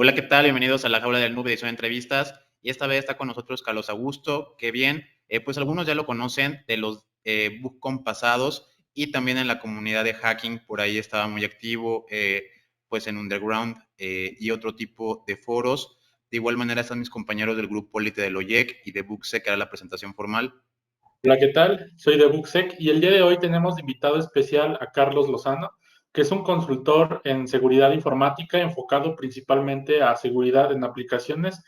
Hola, ¿qué tal? Bienvenidos a la Jaula del Noob, edición de entrevistas. Y esta vez está con nosotros Carlos Augusto, que bien, pues algunos ya lo conocen de los BookCon pasados y también en la comunidad de hacking, por ahí estaba muy activo, pues en Underground y otro tipo de foros. De igual manera están mis compañeros del grupo Polite del OYEC y de Booksec, que era la presentación formal. Hola, ¿qué tal? Soy de Booksec y el día de hoy tenemos de invitado especial a Carlos Lozano, que es un consultor en seguridad informática enfocado principalmente a seguridad en aplicaciones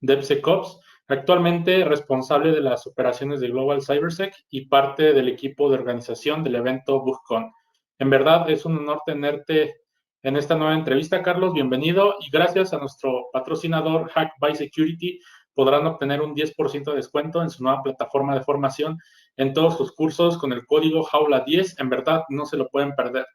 DevSecOps, actualmente responsable de las operaciones de Global CyberSec y parte del equipo de organización del evento BookCon. En verdad es un honor tenerte en esta nueva entrevista, Carlos. Bienvenido y gracias a nuestro patrocinador Hack by Security podrán obtener un 10% de descuento en su nueva plataforma de formación en todos sus cursos con el código JAULA10. En verdad, no se lo pueden perder.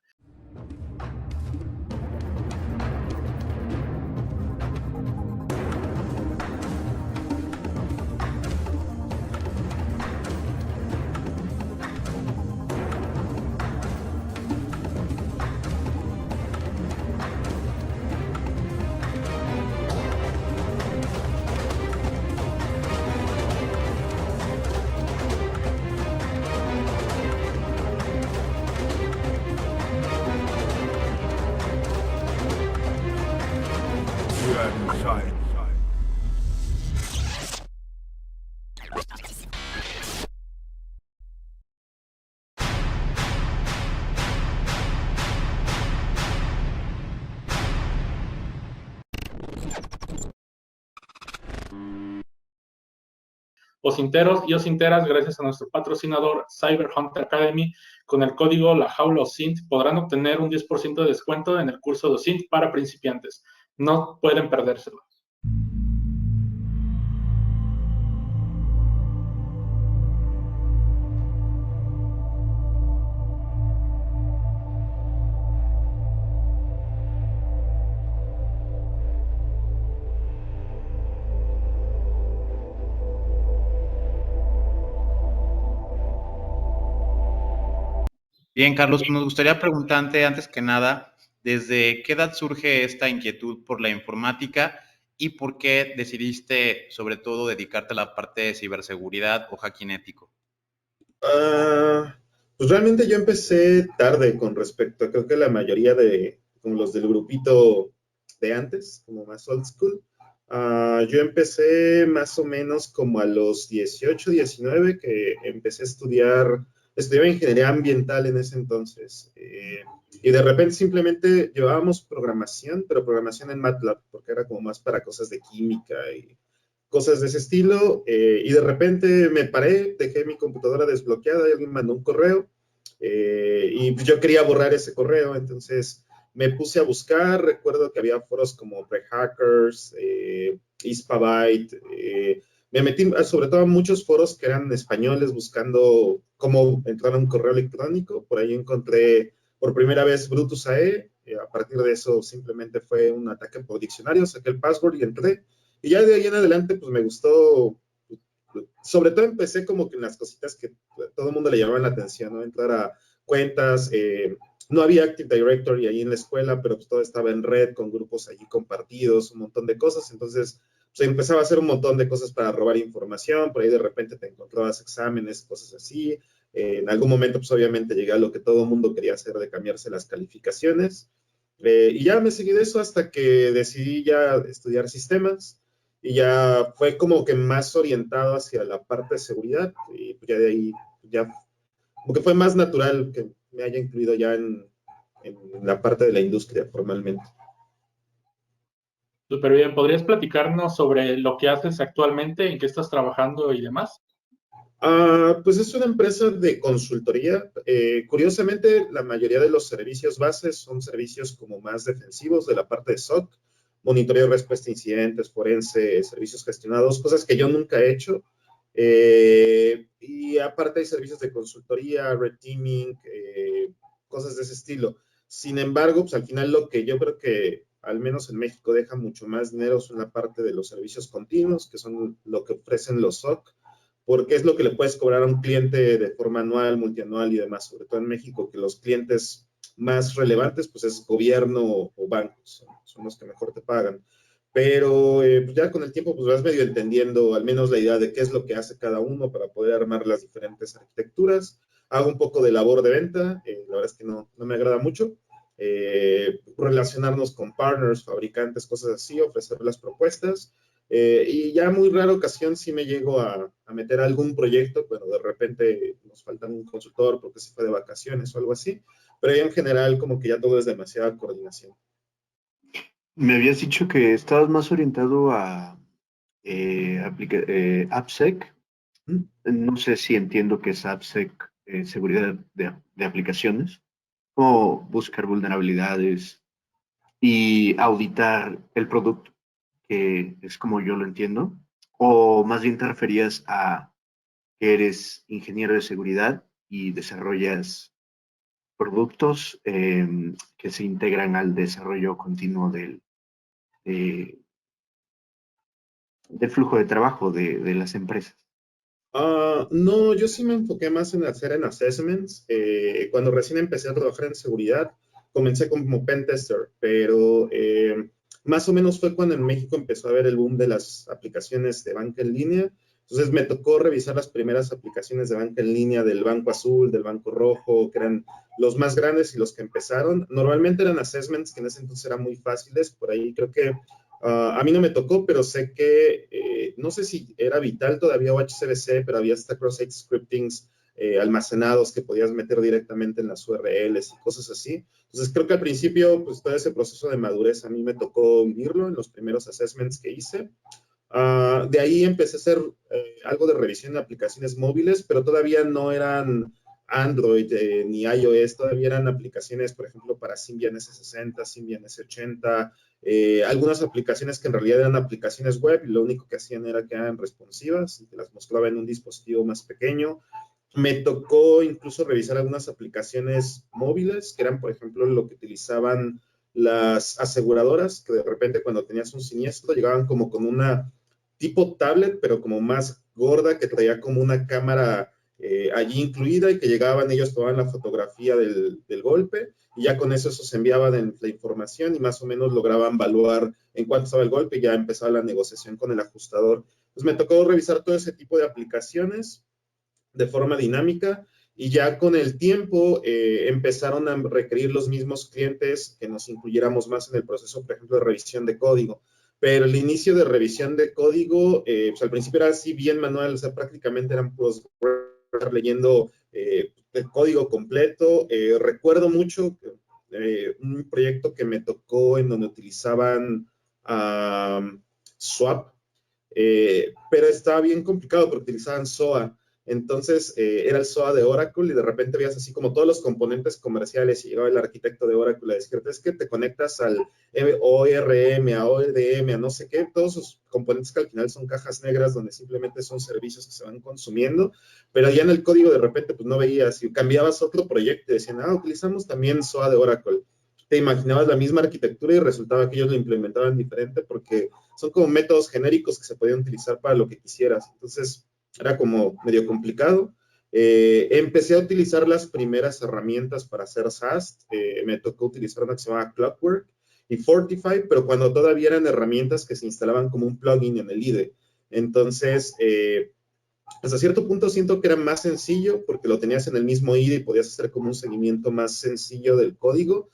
Osinteros y osinteras, gracias a nuestro patrocinador Cyber Hunter Academy, con el código La Jaula OSINT podrán obtener un 10% de descuento en el curso de OSINT para principiantes. No pueden perdérselo. Bien, Carlos, nos gustaría preguntarte antes que nada, ¿desde qué edad surge esta inquietud por la informática y por qué decidiste, sobre todo, dedicarte a la parte de ciberseguridad o hacking ético? Pues realmente yo empecé tarde con respecto a, creo que la mayoría de, como los del grupito de antes, como más old school. Yo empecé más o menos como a los 18, 19, que empecé a estudiaba ingeniería ambiental en ese entonces. Y de repente simplemente llevábamos programación, pero programación en MATLAB, porque era como más para cosas de química y cosas de ese estilo, y de repente me paré, dejé mi computadora desbloqueada y alguien mandó un correo, y pues yo quería borrar ese correo, entonces me puse a buscar, recuerdo que había foros como Pre-Hackers, Hispabyte, me metí sobre todo a muchos foros que eran españoles buscando cómo entrar a un correo electrónico, por ahí encontré por primera vez Brutus AE, a partir de eso simplemente fue un ataque por diccionario, saqué el password y entré. Y ya de ahí en adelante, pues me gustó, sobre todo empecé como que en las cositas que todo el mundo le llamaban la atención, ¿no? Entrar a cuentas, no había Active Directory ahí en la escuela, pero pues todo estaba en red, con grupos allí compartidos, un montón de cosas, entonces pues empezaba a hacer un montón de cosas para robar información, por ahí de repente te encontrabas exámenes, cosas así, en algún momento pues obviamente llegué a lo que todo el mundo quería hacer de cambiarse las calificaciones, y ya me seguí de eso hasta que decidí ya estudiar sistemas, y ya fue como que más orientado hacia la parte de seguridad, y pues ya de ahí, ya como que fue más natural que me haya incluido ya en la parte de la industria formalmente. Súper bien. ¿Podrías platicarnos sobre lo que haces actualmente, en qué estás trabajando y demás? Pues es una empresa de consultoría. Curiosamente, la mayoría de los servicios bases son servicios como más defensivos de la parte de SOC, monitoreo y respuesta a incidentes, forense, servicios gestionados, cosas que yo nunca he hecho. Y aparte hay servicios de consultoría, red teaming, cosas de ese estilo. Sin embargo, pues al final lo que yo creo que al menos en México deja mucho más dinero son la parte de los servicios continuos, que son lo que ofrecen los SOC, porque es lo que le puedes cobrar a un cliente de forma anual, multianual y demás, sobre todo en México, que los clientes más relevantes, pues es gobierno o bancos, son los que mejor te pagan. pero pues ya con el tiempo pues vas medio entendiendo al menos la idea de qué es lo que hace cada uno para poder armar las diferentes arquitecturas. Hago un poco de labor de venta, la verdad es que no me agrada mucho. Relacionarnos con partners, fabricantes, cosas así, ofrecer las propuestas. Y ya muy rara ocasión sí me llego a meter a algún proyecto, bueno, de repente nos falta un consultor porque se fue de vacaciones o algo así, pero ya en general como que ya todo es demasiada coordinación. Me habías dicho que estabas más orientado a AppSec. ¿Mm? No sé si entiendo que es AppSec, seguridad de aplicaciones, o buscar vulnerabilidades y auditar el producto, que es como yo lo entiendo, o más bien te referías a que eres ingeniero de seguridad y desarrollas productos que se integran al desarrollo continuo de- del flujo de trabajo de las empresas. No, yo sí me enfoqué más en hacer en assessments. Cuando recién empecé a trabajar en seguridad, comencé como pen tester, pero más o menos fue cuando en México empezó a haber el boom de las aplicaciones de banca en línea. Entonces me tocó revisar las primeras aplicaciones de banca en línea del Banco Azul, del Banco Rojo, que eran los más grandes y los que empezaron. Normalmente eran assessments que en ese entonces eran muy fáciles. Por ahí creo que a mí no me tocó, pero sé que, no sé si era Vital todavía o HCBC, pero había hasta cross-site scriptings almacenados que podías meter directamente en las URLs y cosas así. Entonces creo que al principio, pues todo ese proceso de madurez a mí me tocó vivirlo en los primeros assessments que hice. De ahí empecé a hacer algo de revisión de aplicaciones móviles, pero todavía no eran Android ni iOS, todavía eran aplicaciones, por ejemplo, para Symbian S60, Symbian S80, algunas aplicaciones que en realidad eran aplicaciones web y lo único que hacían era que eran responsivas y te las mostraba en un dispositivo más pequeño. Me tocó incluso revisar algunas aplicaciones móviles, que eran, por ejemplo, lo que utilizaban las aseguradoras, que de repente cuando tenías un siniestro llegaban como con una tipo tablet, pero como más gorda, que traía como una cámara allí incluida y que llegaban, ellos tomaban la fotografía del golpe y ya con eso se enviaban la información y más o menos lograban evaluar en cuánto estaba el golpe y ya empezaba la negociación con el ajustador. Pues me tocó revisar todo ese tipo de aplicaciones de forma dinámica y ya con el tiempo empezaron a requerir los mismos clientes que nos incluyéramos más en el proceso, por ejemplo, de revisión de código. Pero el inicio de revisión de código, pues al principio era así bien manual, o sea, prácticamente eran puros leyendo el código completo. Recuerdo mucho un proyecto que me tocó en donde utilizaban Swap, pero estaba bien complicado porque utilizaban SOA. Entonces era el SOA de Oracle y de repente veías así como todos los componentes comerciales y llegaba el arquitecto de Oracle a decir, es que te conectas al ORM, a ODM, a no sé qué, todos esos componentes que al final son cajas negras donde simplemente son servicios que se van consumiendo, pero ya en el código de repente pues no veías y cambiabas otro proyecto y decían, utilizamos también SOA de Oracle. Te imaginabas la misma arquitectura y resultaba que ellos lo implementaban diferente porque son como métodos genéricos que se podían utilizar para lo que quisieras. Entonces, era como medio complicado. Empecé a utilizar las primeras herramientas para hacer SAST. Me tocó utilizar una que se llama Clockwork y Fortify, pero cuando todavía eran herramientas que se instalaban como un plugin en el IDE. Entonces, hasta cierto punto siento que era más sencillo porque lo tenías en el mismo IDE y podías hacer como un seguimiento más sencillo del código,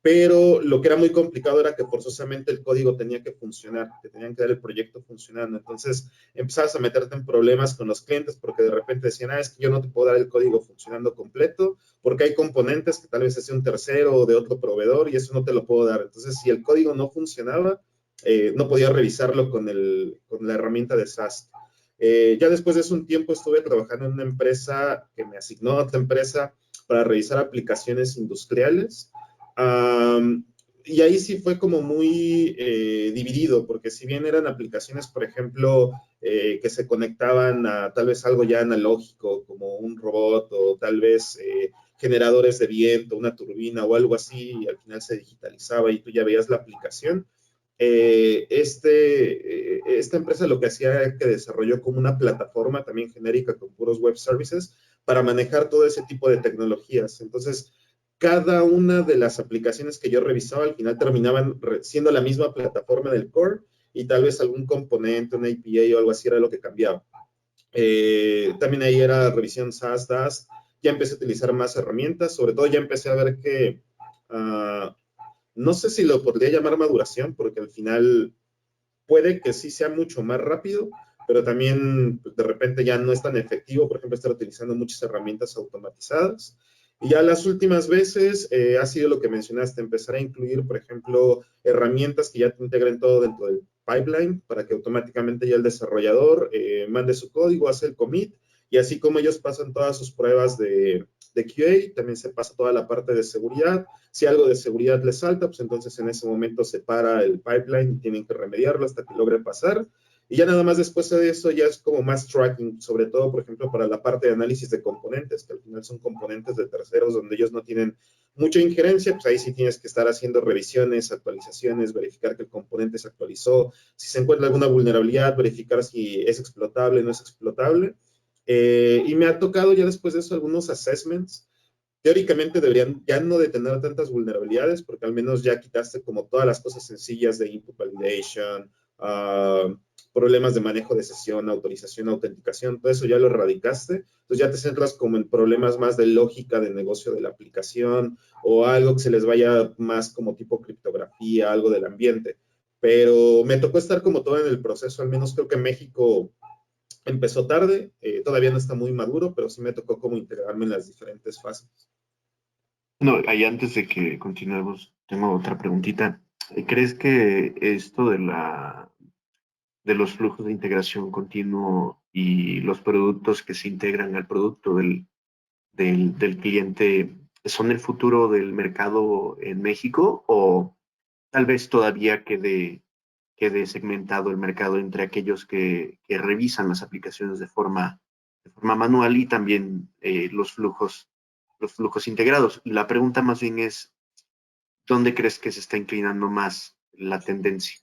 pero lo que era muy complicado era que forzosamente el código tenía que funcionar, que tenían que dar el proyecto funcionando. Entonces empezabas a meterte en problemas con los clientes porque de repente decían, es que yo no te puedo dar el código funcionando completo porque hay componentes que tal vez es de un tercero o de otro proveedor y eso no te lo puedo dar. Entonces, si el código no funcionaba, no podía revisarlo con la herramienta de SAST. Ya después de eso un tiempo estuve trabajando en una empresa que me asignó a otra empresa para revisar aplicaciones industriales. Y ahí sí fue como muy dividido, porque si bien eran aplicaciones, por ejemplo, que se conectaban a tal vez algo ya analógico, como un robot o tal vez generadores de viento, una turbina o algo así, y al final se digitalizaba y tú ya veías la aplicación. Esta empresa lo que hacía era que desarrolló como una plataforma también genérica con puros web services para manejar todo ese tipo de tecnologías. Entonces, cada una de las aplicaciones que yo revisaba al final terminaban siendo la misma plataforma del core y tal vez algún componente, un APA o algo así era lo que cambiaba. También ahí era revisión SAS, DAS. Ya empecé a utilizar más herramientas, sobre todo ya empecé a ver que, no sé si lo podría llamar maduración, porque al final puede que sí sea mucho más rápido, pero también pues, de repente ya no es tan efectivo, por ejemplo, estar utilizando muchas herramientas automatizadas. Y ya las últimas veces ha sido lo que mencionaste, empezar a incluir, por ejemplo, herramientas que ya te integren todo dentro del pipeline para que automáticamente ya el desarrollador mande su código, hace el commit, y así como ellos pasan todas sus pruebas de QA, también se pasa toda la parte de seguridad. Si algo de seguridad les salta, pues entonces en ese momento se para el pipeline y tienen que remediarlo hasta que logre pasar. Y ya nada más después de eso ya es como más tracking, sobre todo, por ejemplo, para la parte de análisis de componentes, que al final son componentes de terceros donde ellos no tienen mucha injerencia, pues ahí sí tienes que estar haciendo revisiones, actualizaciones, verificar que el componente se actualizó, si se encuentra alguna vulnerabilidad, verificar si es explotable o no es explotable. Y me ha tocado ya después de eso algunos assessments. Teóricamente deberían ya no de tener tantas vulnerabilidades, porque al menos ya quitaste como todas las cosas sencillas de input validation, problemas de manejo de sesión, autorización, autenticación, todo eso ya lo erradicaste. Entonces ya te centras como en problemas más de lógica de negocio de la aplicación o algo que se les vaya más como tipo criptografía, algo del ambiente. Pero me tocó estar como todo en el proceso, al menos creo que México empezó tarde, todavía no está muy maduro, pero sí me tocó como integrarme en las diferentes fases. No, ahí antes de que continuemos, tengo otra preguntita. ¿Crees que esto de los flujos de integración continuo y los productos que se integran al producto del cliente son el futuro del mercado en México o tal vez todavía quede segmentado el mercado entre aquellos que revisan las aplicaciones de forma manual y también los flujos integrados? La pregunta más bien es, ¿dónde crees que se está inclinando más la tendencia?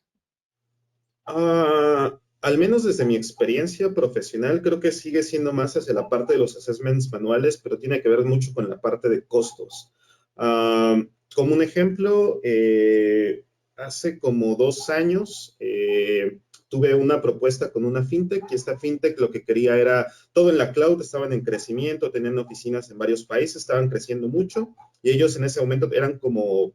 Al menos desde mi experiencia profesional, creo que sigue siendo más hacia la parte de los assessments manuales, pero tiene que ver mucho con la parte de costos. Como un ejemplo, hace como 2 años tuve una propuesta con una fintech y esta fintech lo que quería era todo en la cloud, estaban en crecimiento, tenían oficinas en varios países, estaban creciendo mucho y ellos en ese momento eran como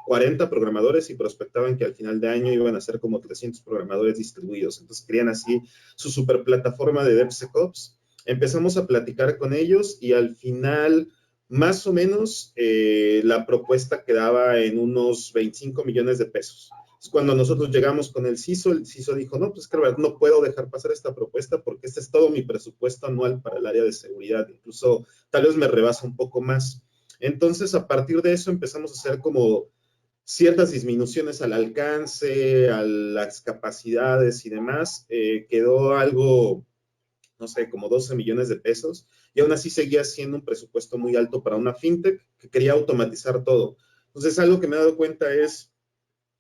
40 programadores y prospectaban que al final de año iban a ser como 300 programadores distribuidos. Entonces querían así su super plataforma de DevSecOps. Empezamos a platicar con ellos y al final, más o menos, la propuesta quedaba en unos 25 millones de pesos. Cuando nosotros llegamos con el CISO dijo, no, pues que no puedo dejar pasar esta propuesta porque este es todo mi presupuesto anual para el área de seguridad. Incluso tal vez me rebasa un poco más. Entonces, a partir de eso empezamos a hacer como ciertas disminuciones al alcance, a las capacidades y demás, quedó algo, no sé, como 12 millones de pesos, y aún así seguía siendo un presupuesto muy alto para una fintech que quería automatizar todo. Entonces, algo que me he dado cuenta es,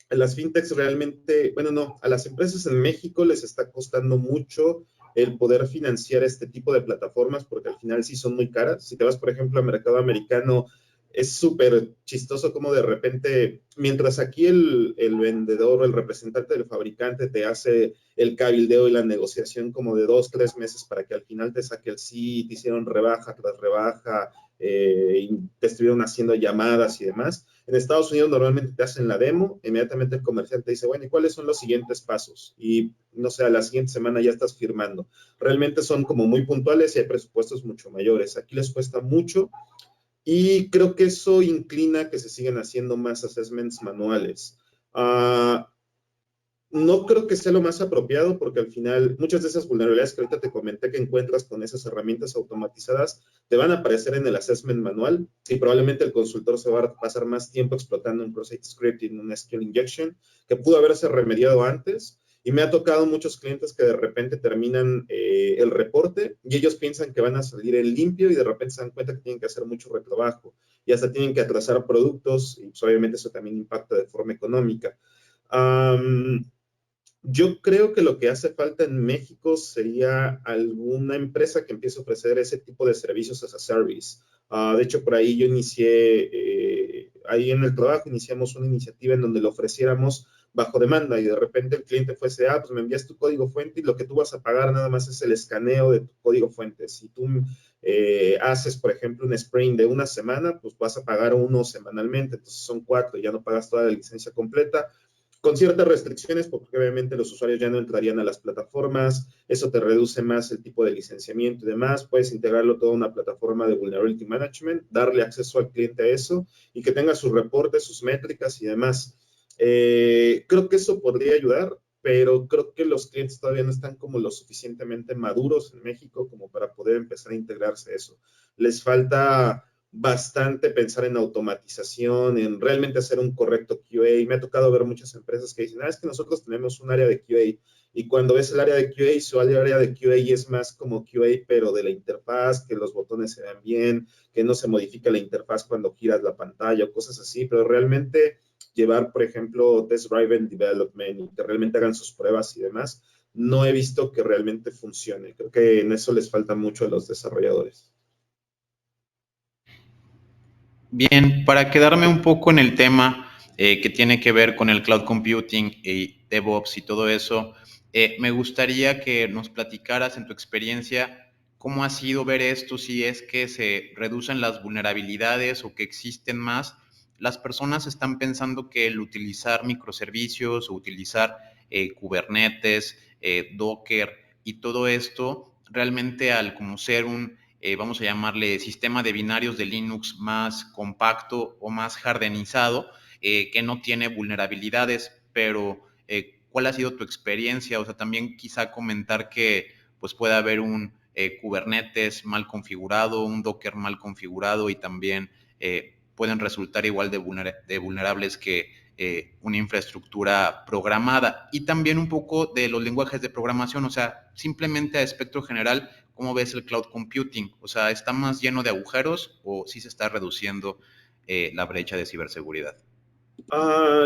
a las fintechs realmente, bueno, no, a las empresas en México les está costando mucho el poder financiar este tipo de plataformas porque al final sí son muy caras. Si te vas, por ejemplo, al mercado americano, es súper chistoso como de repente, mientras aquí el vendedor o el representante del fabricante te hace el cabildeo y la negociación como de 2, 3 meses para que al final te saque el sí, te hicieron rebaja tras rebaja, y te estuvieron haciendo llamadas y demás. En Estados Unidos normalmente te hacen la demo, inmediatamente el comerciante dice, bueno, ¿y cuáles son los siguientes pasos? Y no sé, a la siguiente semana ya estás firmando. Realmente son como muy puntuales y hay presupuestos mucho mayores. Aquí les cuesta mucho y creo que eso inclina a que se sigan haciendo más assessments manuales. No creo que sea lo más apropiado porque al final muchas de esas vulnerabilidades que ahorita te comenté que encuentras con esas herramientas automatizadas te van a aparecer en el assessment manual y probablemente el consultor se va a pasar más tiempo explotando un cross-site scripting, un SQL injection que pudo haberse remediado antes. Y me ha tocado muchos clientes que de repente terminan el reporte y ellos piensan que van a salir en limpio y de repente se dan cuenta que tienen que hacer mucho retrabajo y hasta tienen que atrasar productos y pues obviamente eso también impacta de forma económica. Yo creo que lo que hace falta en México sería alguna empresa que empiece a ofrecer ese tipo de servicios as a service. De hecho, por ahí yo inicié, ahí en el trabajo iniciamos una iniciativa en donde le ofreciéramos bajo demanda y de repente el cliente fuese, pues me envías tu código fuente y lo que tú vas a pagar nada más es el escaneo de tu código fuente. Si tú haces, por ejemplo, un sprint de una semana, pues vas a pagar uno semanalmente, entonces son 4, ya no pagas toda la licencia completa, con ciertas restricciones, porque obviamente los usuarios ya no entrarían a las plataformas, eso te reduce más el tipo de licenciamiento y demás, puedes integrarlo todo a una plataforma de Vulnerability Management, darle acceso al cliente a eso y que tenga sus reportes, sus métricas y demás. Creo que eso podría ayudar, pero creo que los clientes todavía no están como lo suficientemente maduros en México como para poder empezar a integrarse a eso. Les falta bastante pensar en automatización, en realmente hacer un correcto QA. Me ha tocado ver muchas empresas que dicen, es que nosotros tenemos un área de QA, y cuando ves el área de QA, su área de QA es más como QA, pero de la interfaz, que los botones se vean bien, que no se modifica la interfaz cuando giras la pantalla o cosas así, pero realmente llevar, por ejemplo, Test Driven Development y que realmente hagan sus pruebas y demás, no he visto que realmente funcione. Creo que en eso les falta mucho a los desarrolladores. Bien, para quedarme un poco en el tema que tiene que ver con el cloud computing y DevOps y todo eso, me gustaría que nos platicaras en tu experiencia cómo ha sido ver esto, si es que se reducen las vulnerabilidades o que existen más. Las personas están pensando que el utilizar microservicios o utilizar Kubernetes, Docker y todo esto, realmente al como ser un vamos a llamarle sistema de binarios de Linux más compacto o más hardenizado, que no tiene vulnerabilidades, pero ¿cuál ha sido tu experiencia? O sea, también quizá comentar que pues puede haber un Kubernetes mal configurado, un Docker mal configurado y también pueden resultar igual de vulnerables que una infraestructura programada. Y también un poco de los lenguajes de programación, o sea, simplemente a espectro general, ¿cómo ves el cloud computing? O sea, ¿está más lleno de agujeros o sí se está reduciendo la brecha de ciberseguridad?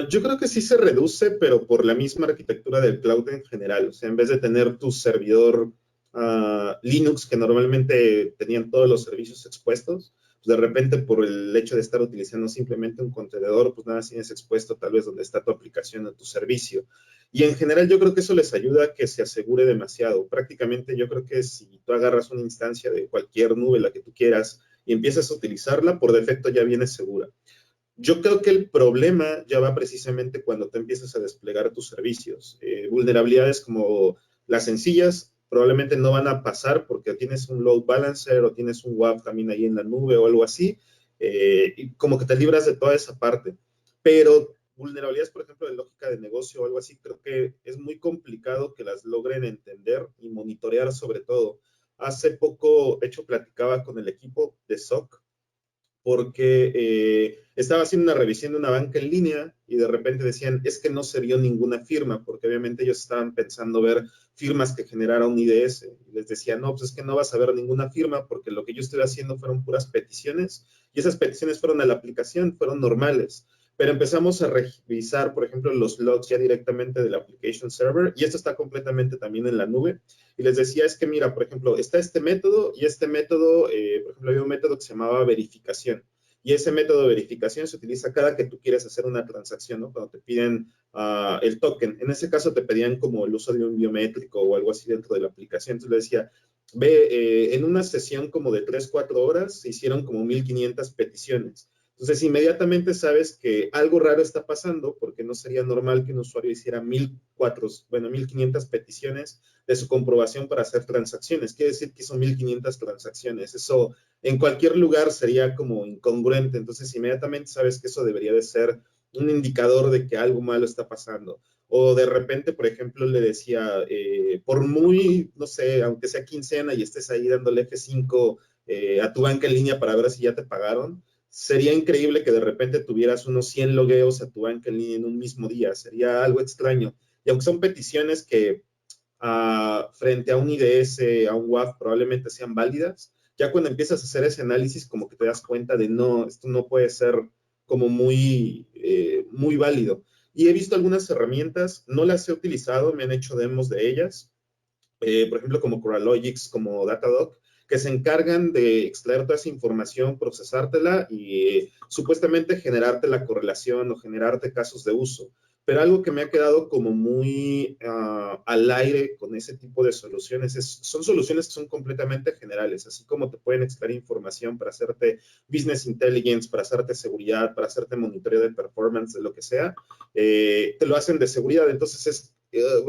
Yo creo que sí se reduce, pero por la misma arquitectura del cloud en general. O sea, en vez de tener tu servidor Linux, que normalmente tenían todos los servicios expuestos, pues de repente por el hecho de estar utilizando simplemente un contenedor, pues nada, tienes expuesto tal vez donde está tu aplicación o tu servicio. Y en general yo creo que eso les ayuda a que se asegure demasiado. Prácticamente yo creo que si tú agarras una instancia de cualquier nube, la que tú quieras, y empiezas a utilizarla, por defecto ya viene segura. Yo creo que el problema ya va precisamente cuando te empiezas a desplegar tus servicios. Vulnerabilidades como las sencillas probablemente no van a pasar porque tienes un load balancer o tienes un WAF también ahí en la nube o algo así, y como que te libras de toda esa parte. Pero vulnerabilidades, por ejemplo, de lógica de negocio o algo así, creo que es muy complicado que las logren entender y monitorear sobre todo. Hace poco, de hecho, platicaba con el equipo de SOC porque estaba haciendo una revisión de una banca en línea y de repente decían, es que no se vio ninguna firma, porque obviamente ellos estaban pensando ver firmas que generara un IDS. Y les decía, no, pues es que no vas a ver ninguna firma porque lo que yo estoy haciendo fueron puras peticiones y esas peticiones fueron a la aplicación, fueron normales. Pero empezamos a revisar, por ejemplo, los logs ya directamente del application server y esto está completamente también en la nube. Y les decía, es que mira, por ejemplo, está este método y este método, por ejemplo, había un método que se llamaba verificación. Y ese método de verificación se utiliza cada que tú quieres hacer una transacción, ¿no? Cuando te piden el token. En ese caso te pedían como el uso de un biométrico o algo así dentro de la aplicación. Entonces le decía, ve, en una sesión como de 3, 4 horas se hicieron como 1,500 peticiones. Entonces, inmediatamente sabes que algo raro está pasando porque no sería normal que un usuario hiciera 1,500 peticiones de su comprobación para hacer transacciones. Quiere decir que hizo 1,500 transacciones. Eso en cualquier lugar sería como incongruente. Entonces, inmediatamente sabes que eso debería de ser un indicador de que algo malo está pasando. O de repente, por ejemplo, le decía, por muy, no sé, aunque sea quincena y estés ahí dándole F5 a tu banca en línea para ver si ya te pagaron, sería increíble que de repente tuvieras unos 100 logueos a tu banca en línea en un mismo día. Sería algo extraño. Y aunque son peticiones que frente a un IDS, a un WAF, probablemente sean válidas, ya cuando empiezas a hacer ese análisis, como que te das cuenta de no, esto no puede ser como muy válido. Y he visto algunas herramientas, no las he utilizado, me han hecho demos de ellas, por ejemplo, como Coralogics, como Datadog, que se encargan de extraer toda esa información, procesártela y supuestamente generarte la correlación o generarte casos de uso. pero algo que me ha quedado como muy al aire con ese tipo de soluciones son soluciones que son completamente generales, así como te pueden extraer información para hacerte business intelligence, para hacerte seguridad, para hacerte monitoreo de performance, de lo que sea, te lo hacen de seguridad. Entonces,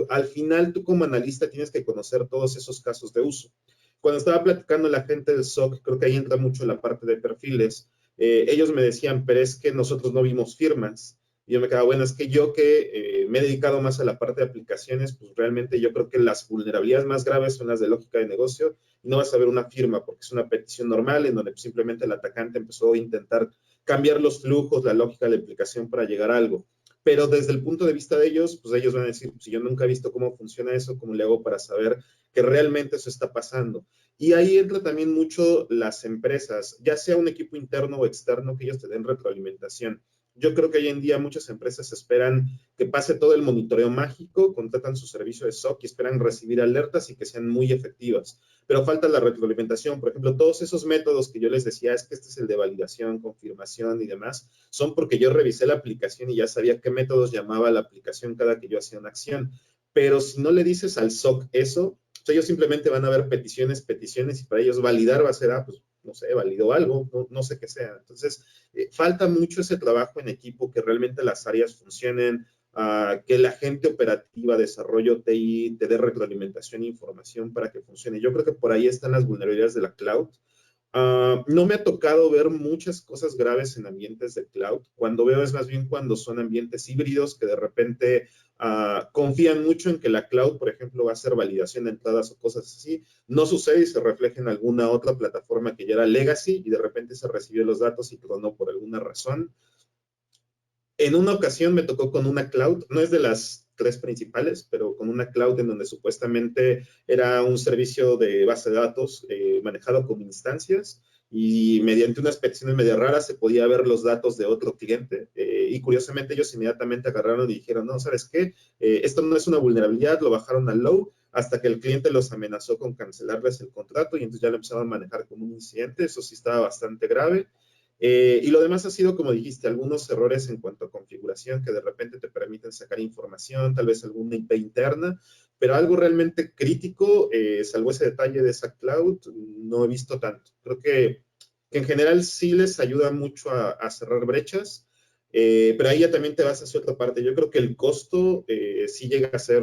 al final tú como analista tienes que conocer todos esos casos de uso. Cuando estaba platicando la gente del SOC, creo que ahí entra mucho la parte de perfiles. Ellos me decían, pero es que nosotros no vimos firmas. Y yo me quedaba, bueno, es que yo que me he dedicado más a la parte de aplicaciones, pues realmente yo creo que las vulnerabilidades más graves son las de lógica de negocio, y no vas a ver una firma porque es una petición normal en donde simplemente el atacante empezó a intentar cambiar los flujos, la lógica de la aplicación para llegar a algo. Pero desde el punto de vista de ellos, pues ellos van a decir, si yo nunca he visto cómo funciona eso, ¿cómo le hago para saber que realmente eso está pasando? Y ahí entra también mucho las empresas, ya sea un equipo interno o externo, que ellos te den retroalimentación. Yo creo que hoy en día muchas empresas esperan que pase todo el monitoreo mágico, contratan su servicio de SOC y esperan recibir alertas y que sean muy efectivas. Pero falta la retroalimentación. Por ejemplo, todos esos métodos que yo les decía, es que este es el de validación, confirmación y demás, son porque yo revisé la aplicación y ya sabía qué métodos llamaba la aplicación cada que yo hacía una acción. Pero si no le dices al SOC eso, ellos simplemente van a ver peticiones, y para ellos validar va a ser, pues, no sé, validó algo, no sé qué sea. Entonces, falta mucho ese trabajo en equipo, que realmente las áreas funcionen, que la gente operativa, desarrollo TI, te dé retroalimentación e información para que funcione. Yo creo que por ahí están las vulnerabilidades de la cloud. No me ha tocado ver muchas cosas graves en ambientes de cloud. Cuando veo es más bien cuando son ambientes híbridos que de repente confían mucho en que la cloud, por ejemplo, va a hacer validación de entradas o cosas así. No sucede y se refleja en alguna otra plataforma que ya era legacy y de repente se recibió los datos y tronó por alguna razón. En una ocasión me tocó con una cloud, no es de las tres principales, pero con una cloud en donde supuestamente era un servicio de base de datos manejado como instancias, y mediante unas peticiones medio raras se podía ver los datos de otro cliente, y curiosamente ellos inmediatamente agarraron y dijeron, no, ¿sabes qué? Esto no es una vulnerabilidad, lo bajaron al low, hasta que el cliente los amenazó con cancelarles el contrato y entonces ya lo empezaron a manejar como un incidente. Eso sí estaba bastante grave. Y lo demás ha sido, como dijiste, algunos errores en cuanto a configuración que de repente te permiten sacar información, tal vez alguna IP interna, pero algo realmente crítico, salvo ese detalle de esa cloud, no he visto tanto. Creo que en general sí les ayuda mucho a cerrar brechas, pero ahí ya también te vas hacia otra parte. Yo creo que el costo sí llega a ser,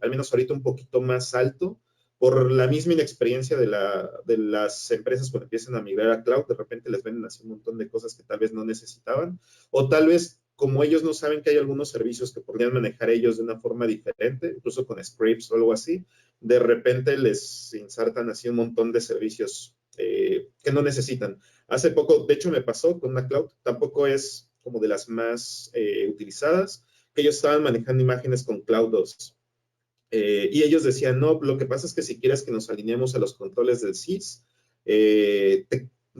al menos ahorita, un poquito más alto, por la misma inexperiencia de las empresas cuando empiezan a migrar a cloud. De repente les venden así un montón de cosas que tal vez no necesitaban, o tal vez como ellos no saben que hay algunos servicios que podrían manejar ellos de una forma diferente, incluso con scripts o algo así, de repente les insertan así un montón de servicios que no necesitan. Hace poco, de hecho, me pasó con una cloud, tampoco es como de las más utilizadas, que ellos estaban manejando imágenes con Cloud 2. Y ellos decían, no, lo que pasa es que si quieres que nos alineemos a los controles del SIS,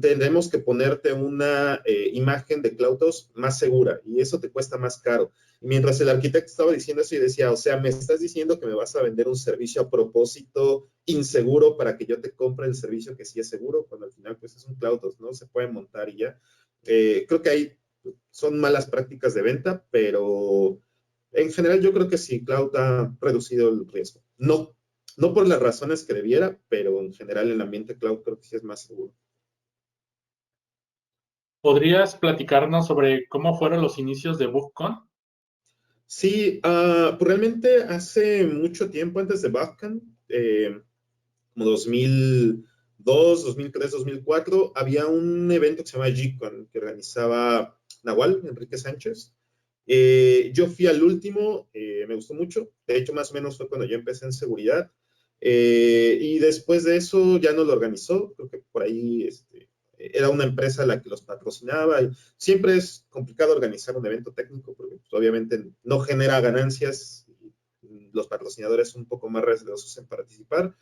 tendremos que ponerte una imagen de Cloud 2 más segura, y eso te cuesta más caro. Y mientras el arquitecto estaba diciendo eso, yo decía, o sea, me estás diciendo que me vas a vender un servicio a propósito inseguro para que yo te compre el servicio que sí es seguro, cuando al final pues es un Cloud 2, ¿no? Se puede montar y ya. Creo que ahí son malas prácticas de venta, pero en general yo creo que sí, cloud ha reducido el riesgo. No por las razones que debiera, pero en general el ambiente cloud creo que sí es más seguro. ¿Podrías platicarnos sobre cómo fueron los inicios de BugCon? Sí, pues realmente hace mucho tiempo antes de BugCon, como 2002, 2003, 2004, había un evento que se llama GCon, que organizaba Nahual, Enrique Sánchez. Yo fui al último, me gustó mucho. De hecho, más o menos fue cuando yo empecé en seguridad. Y después de eso ya no lo organizó. Creo que por ahí era una empresa la que los patrocinaba. Y siempre es complicado organizar un evento técnico porque pues, obviamente no genera ganancias. Los patrocinadores son un poco más reservados en participar.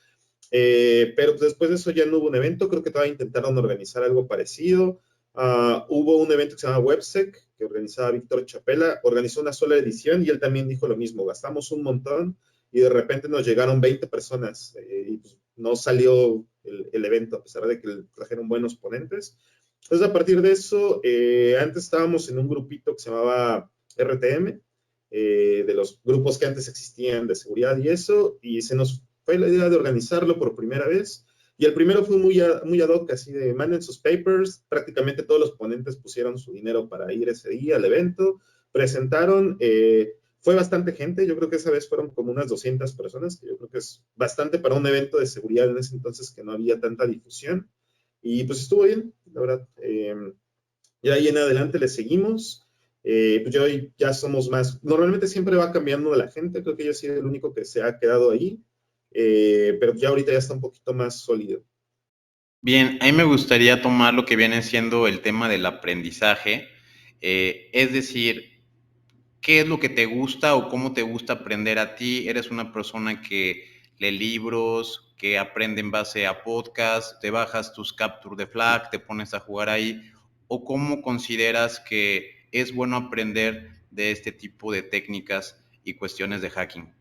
Pero después de eso ya no hubo un evento. Creo que todavía intentaron organizar algo parecido. Hubo un evento que se llama WebSec, que organizaba Víctor Chapela. Organizó una sola edición y él también dijo lo mismo. Gastamos un montón y de repente nos llegaron 20 personas y pues, no salió el evento, a pesar de que trajeron buenos ponentes. Entonces, a partir de eso, antes estábamos en un grupito que se llamaba RTM. de los grupos que antes existían de seguridad y eso, y se nos fue la idea de organizarlo por primera vez. Y el primero fue muy ad hoc, así de manden sus papers, prácticamente todos los ponentes pusieron su dinero para ir ese día al evento, presentaron, fue bastante gente, yo creo que esa vez fueron como unas 200 personas, que yo creo que es bastante para un evento de seguridad en ese entonces que no había tanta difusión, y pues estuvo bien, la verdad. Y ahí en adelante le seguimos, pues yo ya somos más, normalmente siempre va cambiando la gente, creo que yo he sido el único que se ha quedado ahí, pero ya ahorita ya está un poquito más sólido. Bien, a mí me gustaría tomar lo que viene siendo el tema del aprendizaje, es decir, ¿qué es lo que te gusta o cómo te gusta aprender a ti? ¿Eres una persona que lee libros, que aprende en base a podcasts, te bajas tus capture de flag, te pones a jugar ahí? ¿O cómo consideras que es bueno aprender de este tipo de técnicas y cuestiones de hacking?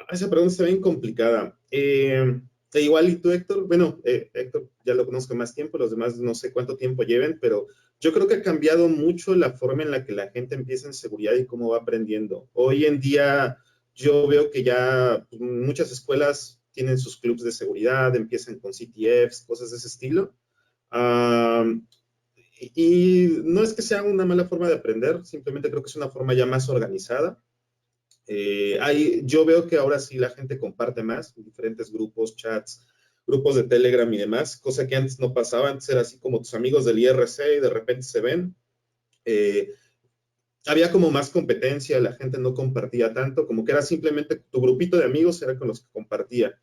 Esa pregunta está bien complicada. Igual y tú, Héctor, bueno, Héctor ya lo conozco más tiempo, los demás no sé cuánto tiempo lleven, pero yo creo que ha cambiado mucho la forma en la que la gente empieza en seguridad y cómo va aprendiendo. Hoy en día yo veo que ya muchas escuelas tienen sus clubs de seguridad, empiezan con CTFs, cosas de ese estilo. Um, y no es que sea una mala forma de aprender, simplemente creo que es una forma ya más organizada. Yo veo que ahora sí la gente comparte más en diferentes grupos, chats, grupos de Telegram y demás, cosa que antes no pasaba. Antes era así como tus amigos del IRC y de repente se ven. Eh, Había como más competencia, la gente no compartía tanto, como que era simplemente tu grupito de amigos era con los que compartía.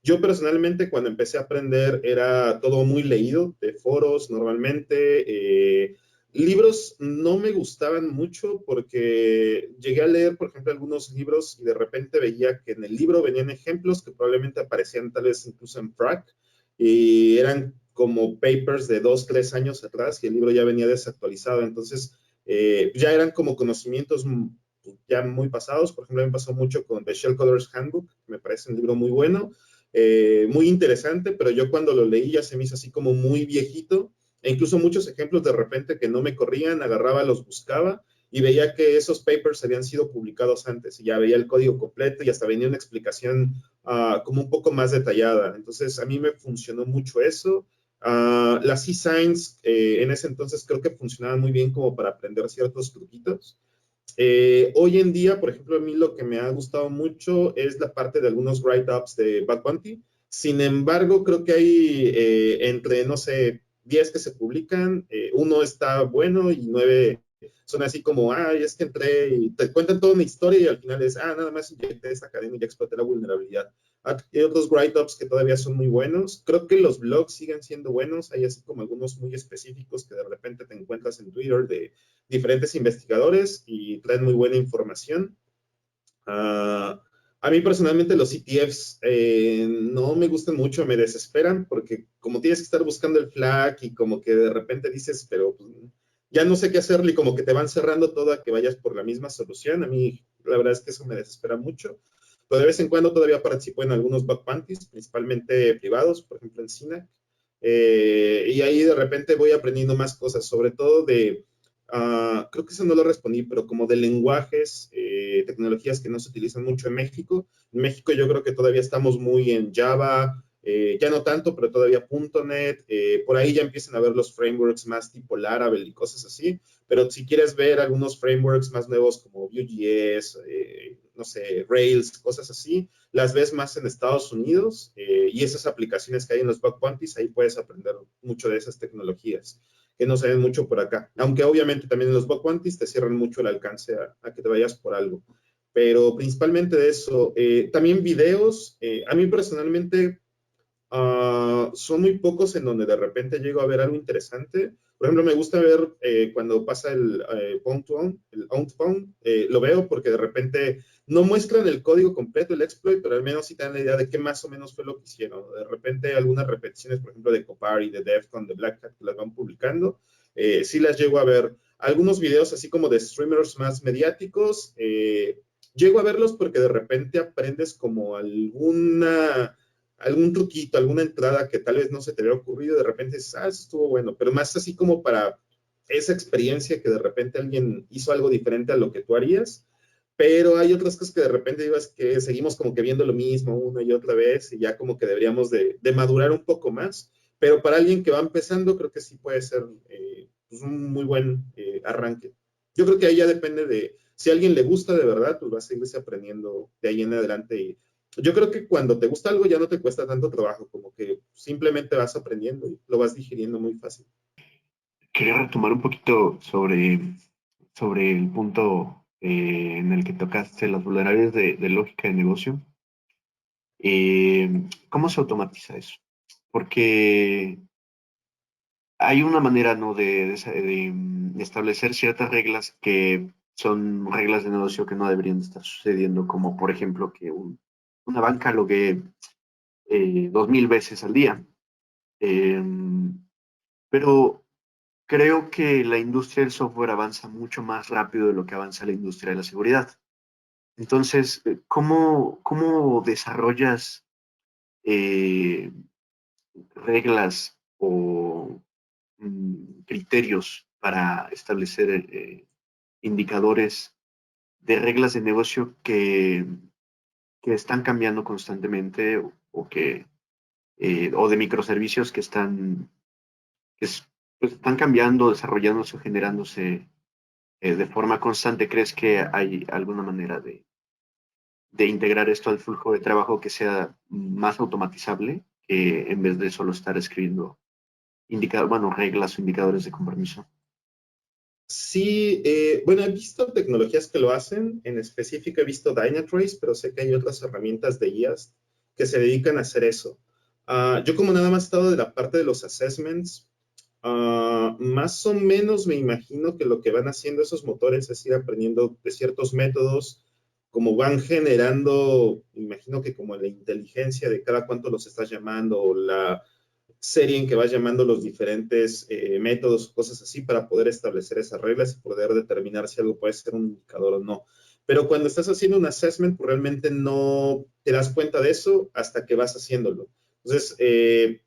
Yo personalmente cuando empecé a aprender era todo muy leído, de foros normalmente. Libros no me gustaban mucho porque llegué a leer, por ejemplo, algunos libros y de repente veía que en el libro venían ejemplos que probablemente aparecían tal vez incluso en FRAC y eran como papers de 2, 3 años atrás y el libro ya venía desactualizado. Entonces, ya eran como conocimientos ya muy pasados. Por ejemplo, me pasó mucho con The Shell Colors Handbook, que me parece un libro muy bueno, muy interesante, pero yo cuando lo leí ya se me hizo así como muy viejito, e incluso muchos ejemplos de repente que no me corrían, agarraba, los buscaba y veía que esos papers habían sido publicados antes y ya veía el código completo y hasta venía una explicación como un poco más detallada. Entonces, a mí me funcionó mucho eso. Las C-Signs en ese entonces creo que funcionaban muy bien como para aprender ciertos truquitos. Hoy en día, por ejemplo, a mí lo que me ha gustado mucho es la parte de algunos write-ups de Bug Bounty. Sin embargo, creo que hay entre, no sé, 10 que se publican, uno está bueno y 9 son así como, ay, es que entré y te cuentan toda una historia y al final es, nada más inyecté esta cadena y ya exploté la vulnerabilidad. Hay otros write-ups que todavía son muy buenos. Creo que los blogs siguen siendo buenos. Hay así como algunos muy específicos que de repente te encuentras en Twitter de diferentes investigadores y traen muy buena información. A mí personalmente los CTFs no me gustan mucho, me desesperan porque como tienes que estar buscando el flag y como que de repente dices, pero pues, ya no sé qué hacerle y como que te van cerrando todo a que vayas por la misma solución. A mí la verdad es que eso me desespera mucho. Pero de vez en cuando todavía participo en algunos bug bounties, principalmente privados, por ejemplo en CINAC. Y ahí de repente voy aprendiendo más cosas, sobre todo de creo que eso no lo respondí, pero como de lenguajes, tecnologías que no se utilizan mucho en México. En México yo creo que todavía estamos muy en Java, ya no tanto, pero todavía .NET. Por ahí ya empiezan a ver los frameworks más tipo Laravel y cosas así. Pero si quieres ver algunos frameworks más nuevos como Vue.js, no sé, Rails, cosas así, las ves más en Estados Unidos y esas aplicaciones que hay en los bug bounties, ahí puedes aprender mucho de esas tecnologías que no se ven mucho por acá. Aunque obviamente también en los bug bounties te cierran mucho el alcance a que te vayas por algo. Pero principalmente de eso. También videos. A mí personalmente son muy pocos en donde de repente llego a ver algo interesante. Por ejemplo, me gusta ver cuando pasa el Pound, el Outbound, lo veo porque de repente no muestran el código completo, el exploit, pero al menos sí te dan la idea de qué más o menos fue lo que hicieron. De repente algunas repeticiones, por ejemplo, de Copari, de Defcon, de Black Hat, que las van publicando, sí las llego a ver. Algunos videos así como de streamers más mediáticos, llego a verlos porque de repente aprendes como algún truquito, alguna entrada que tal vez no se te había ocurrido, de repente dices, eso estuvo bueno, pero más así como para esa experiencia que de repente alguien hizo algo diferente a lo que tú harías, pero hay otras cosas que de repente digo, es que seguimos como que viendo lo mismo una y otra vez y ya como que deberíamos de madurar un poco más, pero para alguien que va empezando creo que sí puede ser pues un muy buen arranque. Yo creo que ahí ya depende de, si a alguien le gusta de verdad, pues va a seguirse aprendiendo de ahí en adelante. Y yo creo que cuando te gusta algo ya no te cuesta tanto trabajo, como que simplemente vas aprendiendo y lo vas digiriendo muy fácil. Quería retomar un poquito sobre el punto en el que tocaste las vulnerabilidades de lógica de negocio. ¿Cómo se automatiza eso? Porque hay una manera, ¿no?, de establecer ciertas reglas que son reglas de negocio que no deberían estar sucediendo, como por ejemplo que una banca logue 2000 veces al día. Eh, pero creo que la industria del software avanza mucho más rápido de lo que avanza la industria de la seguridad. Entonces, ¿cómo desarrollas eh, reglas o criterios para establecer indicadores de reglas de negocio que están cambiando constantemente o de microservicios pues, están cambiando, desarrollándose o generándose de forma constante? ¿Crees que hay alguna manera de integrar esto al flujo de trabajo que sea más automatizable, que en vez de solo estar escribiendo reglas o indicadores de compromiso? Sí, bueno, he visto tecnologías que lo hacen, en específico he visto Dynatrace, pero sé que hay otras herramientas de IAS que se dedican a hacer eso. Yo como nada más he estado de la parte de los assessments, más o menos me imagino que lo que van haciendo esos motores es ir aprendiendo de ciertos métodos, como van generando, me imagino que como la inteligencia de cada cuánto los estás llamando o la serie en que vas llamando los diferentes métodos o cosas así para poder establecer esas reglas y poder determinar si algo puede ser un indicador o no. Pero cuando estás haciendo un assessment, pues realmente no te das cuenta de eso hasta que vas haciéndolo. Entonces,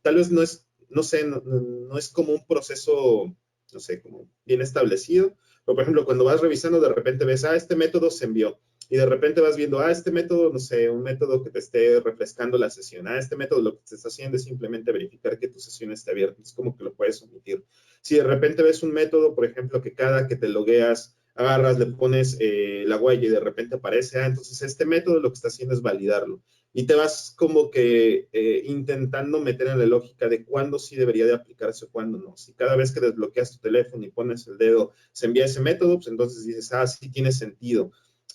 tal vez no es, no sé, no es como un proceso, no sé, como bien establecido. Pero, por ejemplo, cuando vas revisando, de repente ves, este método se envió. Y de repente vas viendo, este método, no sé, un método que te esté refrescando la sesión. Este método lo que te está haciendo es simplemente verificar que tu sesión esté abierta. Es como que lo puedes omitir. Si de repente ves un método, por ejemplo, que cada que te logueas, agarras, le pones la huella y de repente aparece, entonces este método lo que está haciendo es validarlo. Y te vas como que intentando meter en la lógica de cuándo sí debería de aplicarse o cuándo no. Si cada vez que desbloqueas tu teléfono y pones el dedo, se envía ese método, pues entonces dices, sí tiene sentido.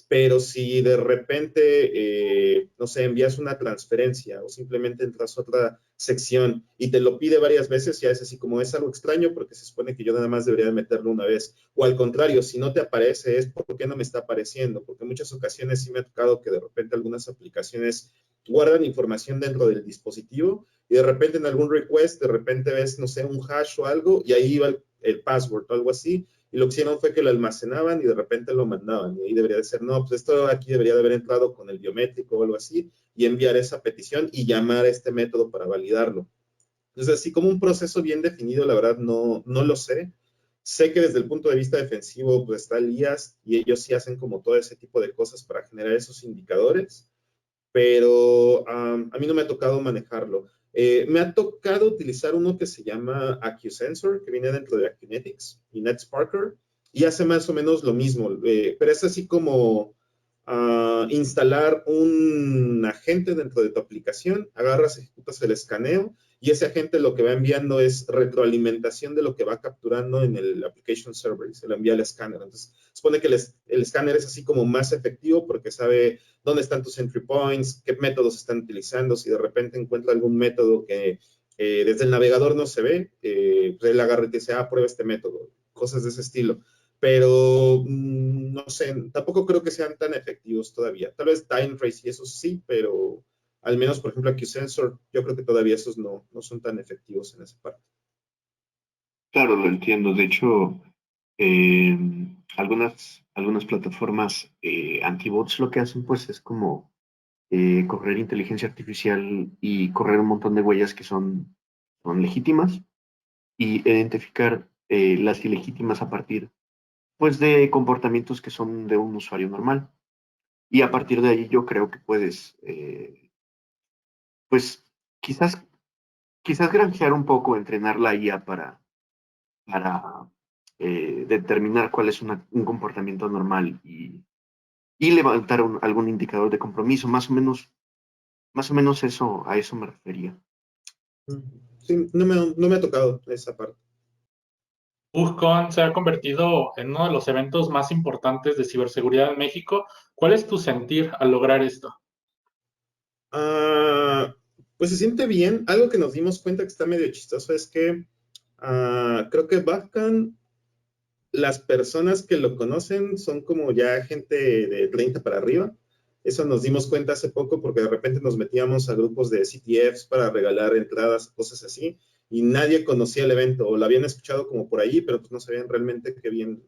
Pero si de repente, no sé, envías una transferencia o simplemente entras a otra sección y te lo pide varias veces, ya es así como es algo extraño porque se supone que yo nada más debería de meterlo una vez. O al contrario, si no te aparece es ¿por qué no me está apareciendo? Porque en muchas ocasiones sí me ha tocado que de repente algunas aplicaciones guardan información dentro del dispositivo y de repente en algún request, de repente ves, no sé, un hash o algo y ahí iba el password o algo así y lo que hicieron fue que lo almacenaban y de repente lo mandaban. Y ahí debería de ser, no, pues esto aquí debería de haber entrado con el biométrico o algo así, y enviar esa petición y llamar a este método para validarlo. Entonces, así como un proceso bien definido, la verdad no lo sé. Sé que desde el punto de vista defensivo, pues está el IAS y ellos sí hacen como todo ese tipo de cosas para generar esos indicadores, pero a mí no me ha tocado manejarlo. Me ha tocado utilizar uno que se llama AccuSensor, que viene dentro de Acunetics y NetSparker, y hace más o menos lo mismo, pero es así como instalar un agente dentro de tu aplicación, agarras, ejecutas el escaneo, y ese agente lo que va enviando es retroalimentación de lo que va capturando en el application server y se lo envía al escáner. Entonces, supone que el escáner es así como más efectivo porque sabe dónde están tus entry points, qué métodos están utilizando, si de repente encuentra algún método que desde el navegador no se ve, pues él agarra y te dice, prueba este método, cosas de ese estilo. Pero no sé, tampoco creo que sean tan efectivos todavía. Tal vez Dynatrace y eso sí, pero al menos, por ejemplo, AccuSensor, yo creo que todavía esos no son tan efectivos en esa parte. Claro, lo entiendo. De hecho, eh, algunas plataformas antibots lo que hacen pues es como correr inteligencia artificial y correr un montón de huellas que son legítimas y identificar las ilegítimas a partir pues de comportamientos que son de un usuario normal. Y a partir de ahí yo creo que puedes, pues quizás granjear un poco, entrenar la IA para determinar cuál es un comportamiento normal y levantar algún indicador de compromiso. Más o menos eso, a eso me refería. Sí, no me ha tocado esa parte. BugCon se ha convertido en uno de los eventos más importantes de ciberseguridad en México. ¿Cuál es tu sentir al lograr esto? Ah, pues se siente bien. Algo que nos dimos cuenta que está medio chistoso es que creo que Bafcan, las personas que lo conocen son como ya gente de 30 para arriba. Eso nos dimos cuenta hace poco porque de repente nos metíamos a grupos de CTFs para regalar entradas, cosas así, y nadie conocía el evento, o lo habían escuchado como por ahí, pero pues no sabían realmente qué bien,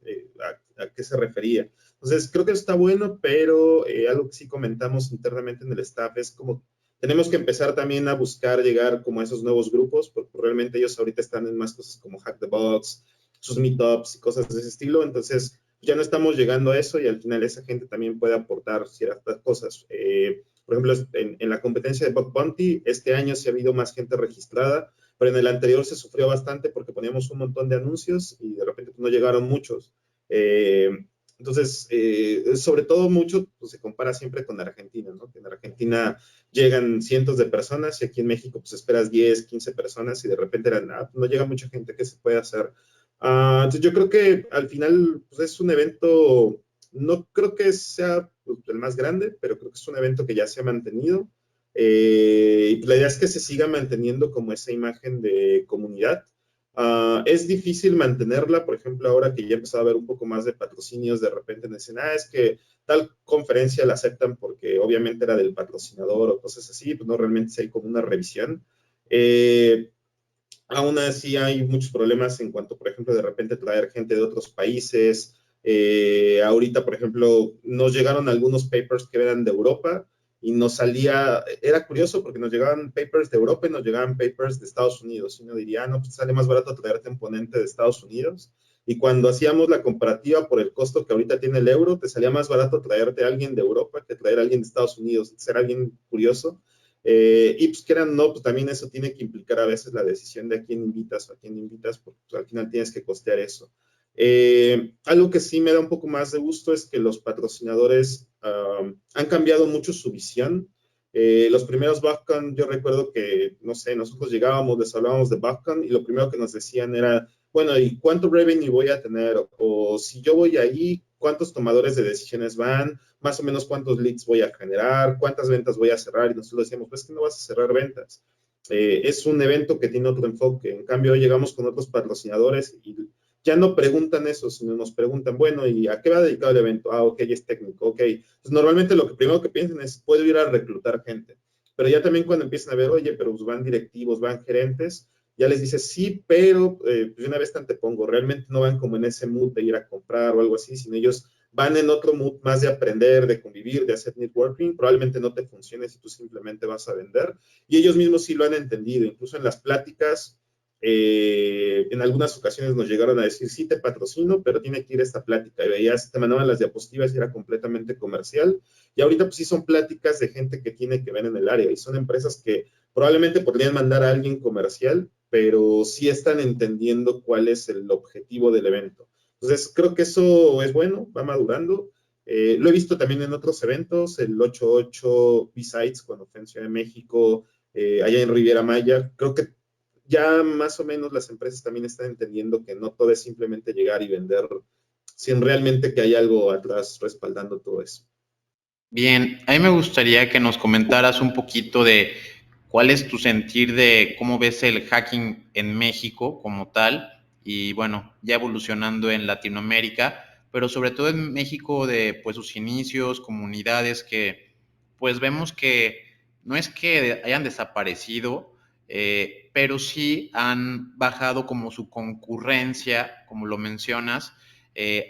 a qué se refería. Entonces, creo que está bueno, pero algo que sí comentamos internamente en el staff es como tenemos que empezar también a buscar llegar como a esos nuevos grupos, porque realmente ellos ahorita están en más cosas como Hack the Box, sus meetups y cosas de ese estilo. Entonces, ya no estamos llegando a eso y al final esa gente también puede aportar ciertas cosas. Por ejemplo, en la competencia de Bug Bounty, este año sí ha habido más gente registrada, pero en el anterior se sufrió bastante porque poníamos un montón de anuncios y de repente no llegaron muchos. Entonces, sobre todo mucho pues, se compara siempre con Argentina, ¿no? Que en Argentina llegan cientos de personas y aquí en México pues esperas 10, 15 personas y de repente no llega mucha gente. ¿Qué se puede hacer? Entonces yo creo que al final pues, es un evento, no creo que sea pues, el más grande, pero creo que es un evento que ya se ha mantenido. Y la idea es que se siga manteniendo como esa imagen de comunidad. Es difícil mantenerla, por ejemplo, ahora que ya he empezado a ver un poco más de patrocinios, de repente me dicen, es que tal conferencia la aceptan porque obviamente era del patrocinador o cosas así, pues no realmente si hay como una revisión. Aún así hay muchos problemas en cuanto, por ejemplo, de repente traer gente de otros países. Ahorita, por ejemplo, nos llegaron algunos papers que eran de Europa y nos salía, era curioso porque nos llegaban papers de Europa y nos llegaban papers de Estados Unidos. Y uno diría, no, pues sale más barato traerte un ponente de Estados Unidos. Y cuando hacíamos la comparativa por el costo que ahorita tiene el euro, te salía más barato traerte a alguien de Europa que traer a alguien de Estados Unidos. Era bien curioso. Y pues quieran no, pues también eso tiene que implicar a veces la decisión de a quién invitas o a quién no invitas, porque pues, al final tienes que costear eso. Algo que sí me da un poco más de gusto es que los patrocinadores han cambiado mucho su visión. Los primeros BuzzCon, yo recuerdo que, no sé, nosotros llegábamos, les hablábamos de BuzzCon y lo primero que nos decían era, bueno, ¿y cuánto revenue voy a tener? O si yo voy ahí, ¿cuántos tomadores de decisiones van? Más o menos cuántos leads voy a generar, cuántas ventas voy a cerrar. Y nosotros decíamos, pues que no vas a cerrar ventas. Es un evento que tiene otro enfoque. En cambio, hoy llegamos con otros patrocinadores y ya no preguntan eso, sino nos preguntan, bueno, ¿y a qué va dedicado el evento? Ok, es técnico, ok. Pues normalmente lo que primero que piensan es, puedo ir a reclutar gente. Pero ya también cuando empiezan a ver, oye, pero pues van directivos, van gerentes, ya les dices, sí, pero pues una vez te antepongo, realmente no van como en ese mood de ir a comprar o algo así, sino ellos van en otro mood más de aprender, de convivir, de hacer networking, probablemente no te funcione si tú simplemente vas a vender. Y ellos mismos sí lo han entendido, incluso en las pláticas, en algunas ocasiones nos llegaron a decir, sí te patrocino, pero tiene que ir esta plática. Y veías, te mandaban las diapositivas y era completamente comercial. Y ahorita pues sí son pláticas de gente que tiene que ver en el área y son empresas que probablemente podrían mandar a alguien comercial, pero sí están entendiendo cuál es el objetivo del evento. Entonces, creo que eso es bueno, va madurando. Lo he visto también en otros eventos, el 88 B-Sides, cuando fue en Ciudad de México, allá en Riviera Maya. Creo que ya más o menos las empresas también están entendiendo que no todo es simplemente llegar y vender, sin realmente que hay algo atrás respaldando todo eso. Bien, a mí me gustaría que nos comentaras un poquito de cuál es tu sentir de cómo ves el hacking en México como tal y bueno, ya evolucionando en Latinoamérica, pero sobre todo en México de pues sus inicios, comunidades que pues vemos que no es que hayan desaparecido, pero sí han bajado como su concurrencia, como lo mencionas.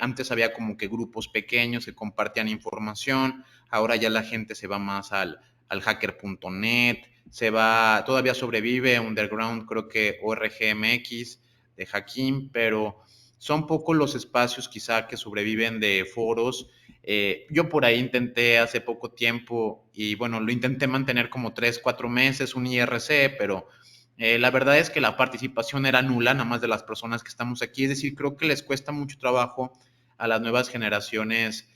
Antes había como que grupos pequeños que compartían información. Ahora ya la gente se va más al hacker.net, se va, todavía sobrevive Underground, creo que ORGMX, Hacking, pero son pocos los espacios quizá que sobreviven de foros. Yo por ahí intenté hace poco tiempo y bueno, lo intenté mantener como 3, 4 meses, un IRC, pero la verdad es que la participación era nula, nada más de las personas que estamos aquí. Es decir, creo que les cuesta mucho trabajo a las nuevas generaciones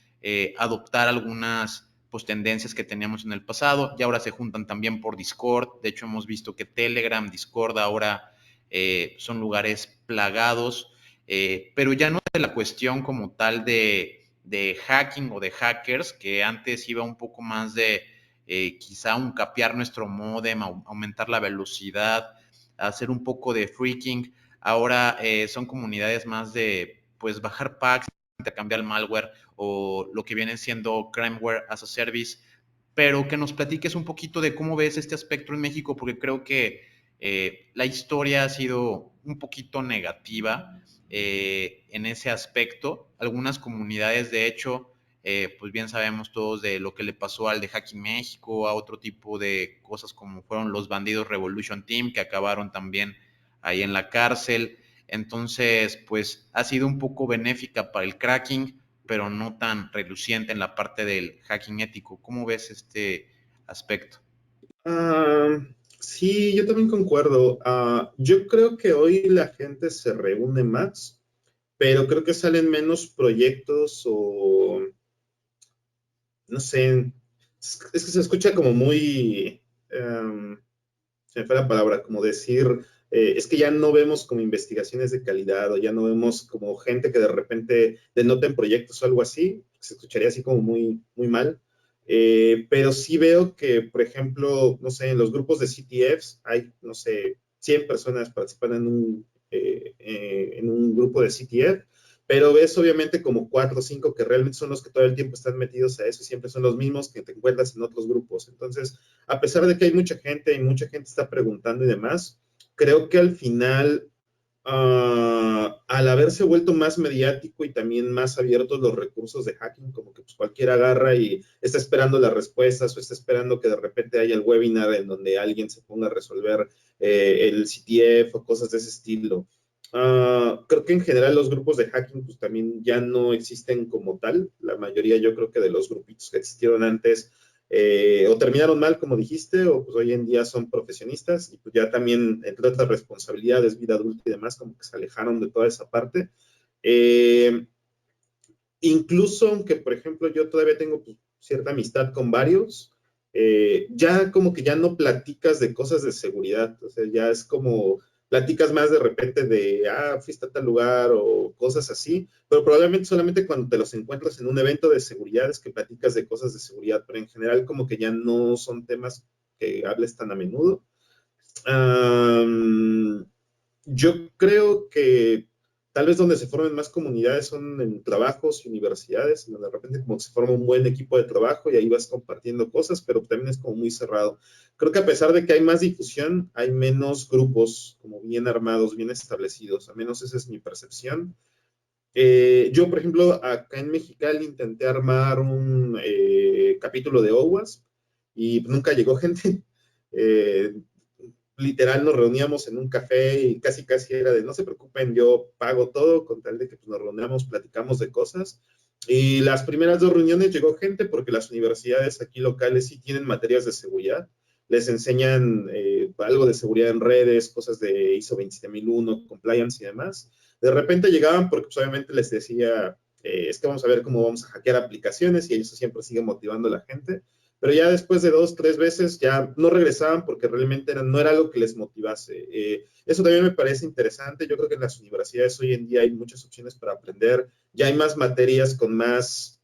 adoptar algunas pues, tendencias que teníamos en el pasado, y ahora se juntan también por Discord. De hecho, hemos visto que Telegram, Discord ahora son lugares plagados, pero ya no de la cuestión como tal de hacking o de hackers, que antes iba un poco más de quizá un capear nuestro modem, aumentar la velocidad, hacer un poco de freaking. Ahora son comunidades más de pues bajar packs, intercambiar el malware o lo que viene siendo crimeware as a service, pero que nos platiques un poquito de cómo ves este aspecto en México, porque creo que la historia ha sido un poquito negativa en ese aspecto. Algunas comunidades, de hecho, pues bien sabemos todos de lo que le pasó al de Hacking México, a otro tipo de cosas como fueron los bandidos Revolution Team, que acabaron también ahí en la cárcel. Entonces, pues ha sido un poco benéfica para el cracking, pero no tan reluciente en la parte del hacking ético. ¿Cómo ves este aspecto? Sí, yo también concuerdo. Yo creo que hoy la gente se reúne más, pero creo que salen menos proyectos o, no sé, es que se escucha como muy, se me fue la palabra, como decir, es que ya no vemos como investigaciones de calidad o ya no vemos como gente que de repente denota en proyectos o algo así, se escucharía así como muy, muy mal. Pero sí veo que, por ejemplo, no sé, en los grupos de CTFs hay, no sé, 100 personas participando en un grupo de CTF, pero ves obviamente como 4 o 5 que realmente son los que todo el tiempo están metidos a eso y siempre son los mismos que te encuentras en otros grupos. Entonces, a pesar de que hay mucha gente y mucha gente está preguntando y demás, creo que al final, al haberse vuelto más mediático y también más abiertos los recursos de hacking, como que pues cualquiera agarra y está esperando las respuestas o está esperando que de repente haya el webinar en donde alguien se ponga a resolver el CTF o cosas de ese estilo. Creo que en general los grupos de hacking pues también ya no existen como tal. La mayoría yo creo que de los grupitos que existieron antes o terminaron mal, como dijiste, o pues hoy en día son profesionistas y pues ya también, entre otras responsabilidades, vida adulta y demás, como que se alejaron de toda esa parte. Incluso aunque, por ejemplo, yo todavía tengo pues, cierta amistad con varios, ya como que ya no platicas de cosas de seguridad, o sea, ya es como platicas más de repente de, fuiste a tal lugar o cosas así, pero probablemente solamente cuando te los encuentras en un evento de seguridad es que platicas de cosas de seguridad, pero en general como que ya no son temas que hables tan a menudo. Yo creo que tal vez donde se formen más comunidades son en trabajos y universidades, donde de repente como se forma un buen equipo de trabajo y ahí vas compartiendo cosas, pero también es como muy cerrado. Creo que a pesar de que hay más difusión, hay menos grupos como bien armados, bien establecidos, al menos esa es mi percepción. Yo, por ejemplo, acá en Mexicali intenté armar un capítulo de OWASP y nunca llegó gente. Eh, Literal nos reuníamos en un café y casi casi era de no se preocupen, yo pago todo con tal de que pues, nos reunamos, platicamos de cosas. Y las primeras 2 reuniones llegó gente porque las universidades aquí locales sí tienen materias de seguridad. Les enseñan algo de seguridad en redes, cosas de ISO 27001, compliance y demás. De repente llegaban porque pues, obviamente les decía, es que vamos a ver cómo vamos a hackear aplicaciones y ellos siempre siguen motivando a la gente, pero ya después de 2, 3 veces ya no regresaban porque realmente no era algo que les motivase. Eso también me parece interesante. Yo creo que en las universidades hoy en día hay muchas opciones para aprender. Ya hay más materias con más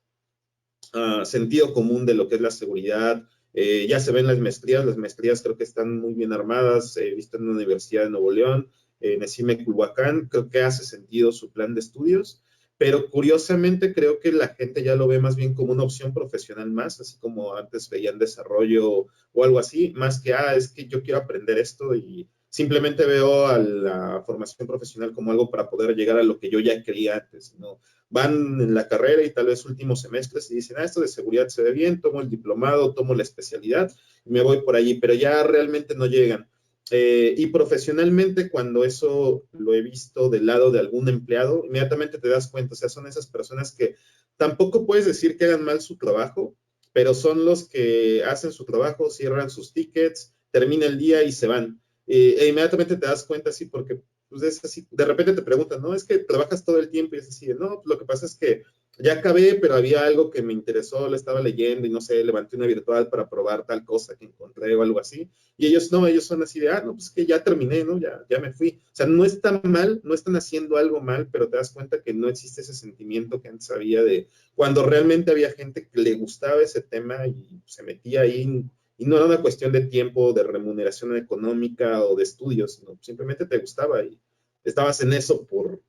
sentido común de lo que es la seguridad. Ya se ven las maestrías creo que están muy bien armadas. He visto en una universidad de Nuevo León, en ESIME Culhuacán, creo que hace sentido su plan de estudios, pero curiosamente creo que la gente ya lo ve más bien como una opción profesional más, así como antes veían desarrollo o algo así, más que, es que yo quiero aprender esto y simplemente veo a la formación profesional como algo para poder llegar a lo que yo ya quería antes, ¿no? Van en la carrera y tal vez últimos semestres y dicen, esto de seguridad se ve bien, tomo el diplomado, tomo la especialidad y me voy por allí, pero ya realmente no llegan. Y profesionalmente, cuando eso lo he visto del lado de algún empleado, inmediatamente te das cuenta, o sea, son esas personas que tampoco puedes decir que hagan mal su trabajo, pero son los que hacen su trabajo, cierran sus tickets, termina el día y se van. E inmediatamente te das cuenta así porque pues es así, de repente te preguntan, ¿no? Es que trabajas todo el tiempo y es así, no, pues lo que pasa es que ya acabé, pero había algo que me interesó, lo estaba leyendo y no sé, levanté una virtual para probar tal cosa que encontré o algo así. Y ellos no, ellos son así de, no, pues que ya terminé, ¿no? Ya me fui. O sea, no está mal, no están haciendo algo mal, pero te das cuenta que no existe ese sentimiento que antes había de cuando realmente había gente que le gustaba ese tema y se metía ahí. Y no era una cuestión de tiempo, de remuneración económica o de estudios, sino simplemente te gustaba y estabas en eso por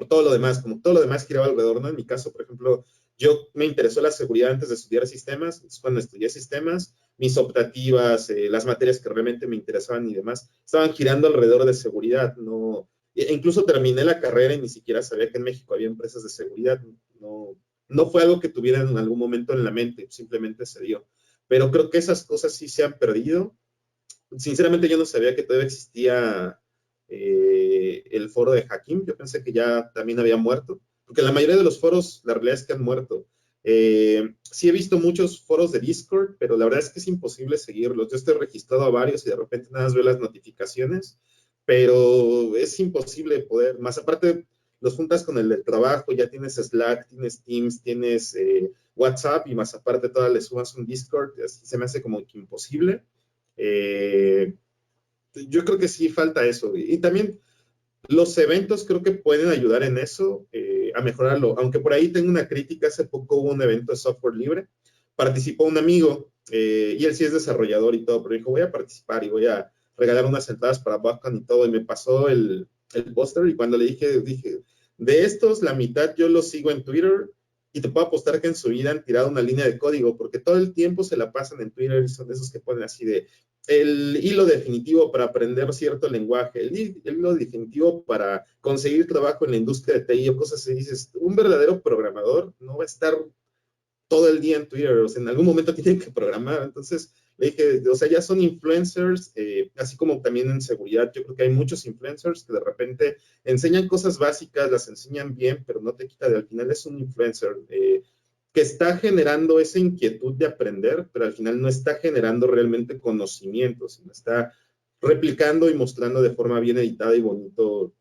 todo lo demás, como todo lo demás giraba alrededor, ¿no? En mi caso, por ejemplo, yo me interesó la seguridad antes de estudiar sistemas, entonces cuando estudié sistemas, mis optativas, las materias que realmente me interesaban y demás, estaban girando alrededor de seguridad, no, incluso terminé la carrera y ni siquiera sabía que en México había empresas de seguridad, no, no fue algo que tuviera en algún momento en la mente, simplemente se dio. Pero creo que esas cosas sí se han perdido. Sinceramente yo no sabía que todavía existía el foro de Hakim, yo pensé que ya también había muerto, porque la mayoría de los foros, la realidad es que han muerto. Sí he visto muchos foros de Discord, pero la verdad es que es imposible seguirlos. Yo estoy registrado a varios y de repente nada más veo las notificaciones, pero es imposible poder, más aparte los juntas con el del trabajo, ya tienes Slack, tienes Teams, tienes WhatsApp y más aparte todas le subas un Discord, así se me hace como que imposible. Eh, yo creo que sí falta eso. Y también los eventos creo que pueden ayudar en eso, a mejorarlo. Aunque por ahí tengo una crítica, hace poco hubo un evento de software libre, participó un amigo, y él sí es desarrollador y todo, pero dijo, voy a participar y voy a regalar unas entradas para Buffcon y todo, y me pasó el póster y cuando le dije, de estos, la mitad yo los sigo en Twitter y te puedo apostar que en su vida han tirado una línea de código, porque todo el tiempo se la pasan en Twitter y son de esos que ponen así de, el hilo definitivo para aprender cierto lenguaje, el hilo definitivo para conseguir trabajo en la industria de TI o cosas así. Dices, un verdadero programador no va a estar todo el día en Twitter, o sea, en algún momento tienen que programar. Entonces, le dije, o sea, ya son influencers, así como también en seguridad. Yo creo que hay muchos influencers que de repente enseñan cosas básicas, las enseñan bien, pero no te quita de al final es un influencer. Que está generando esa inquietud de aprender, pero al final no está generando realmente conocimiento, sino está replicando y mostrando de forma bien editada y bonito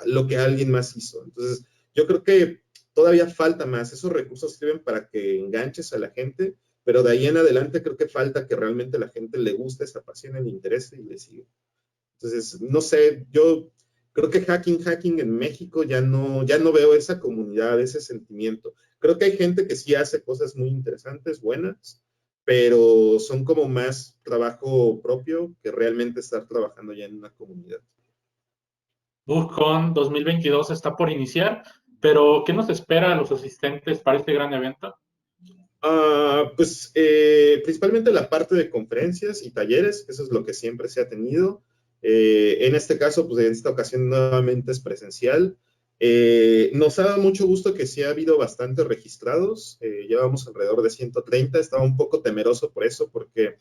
lo que alguien más hizo. Entonces, yo creo que todavía falta más. Esos recursos sirven para que enganches a la gente, pero de ahí en adelante creo que falta que realmente la gente le guste, se apasione, le interese y le siga. Entonces, no sé, yo creo que hacking en México ya no veo esa comunidad, ese sentimiento. Creo que hay gente que sí hace cosas muy interesantes, buenas, pero son como más trabajo propio que realmente estar trabajando ya en una comunidad. BuzzCon 2022 está por iniciar, pero ¿qué nos espera a los asistentes para este gran evento? Pues principalmente la parte de conferencias y talleres, eso es lo que siempre se ha tenido. En este caso, pues en esta ocasión nuevamente es presencial. Nos ha dado mucho gusto que sí ha habido bastantes registrados, llevamos alrededor de 130, estaba un poco temeroso por eso, porque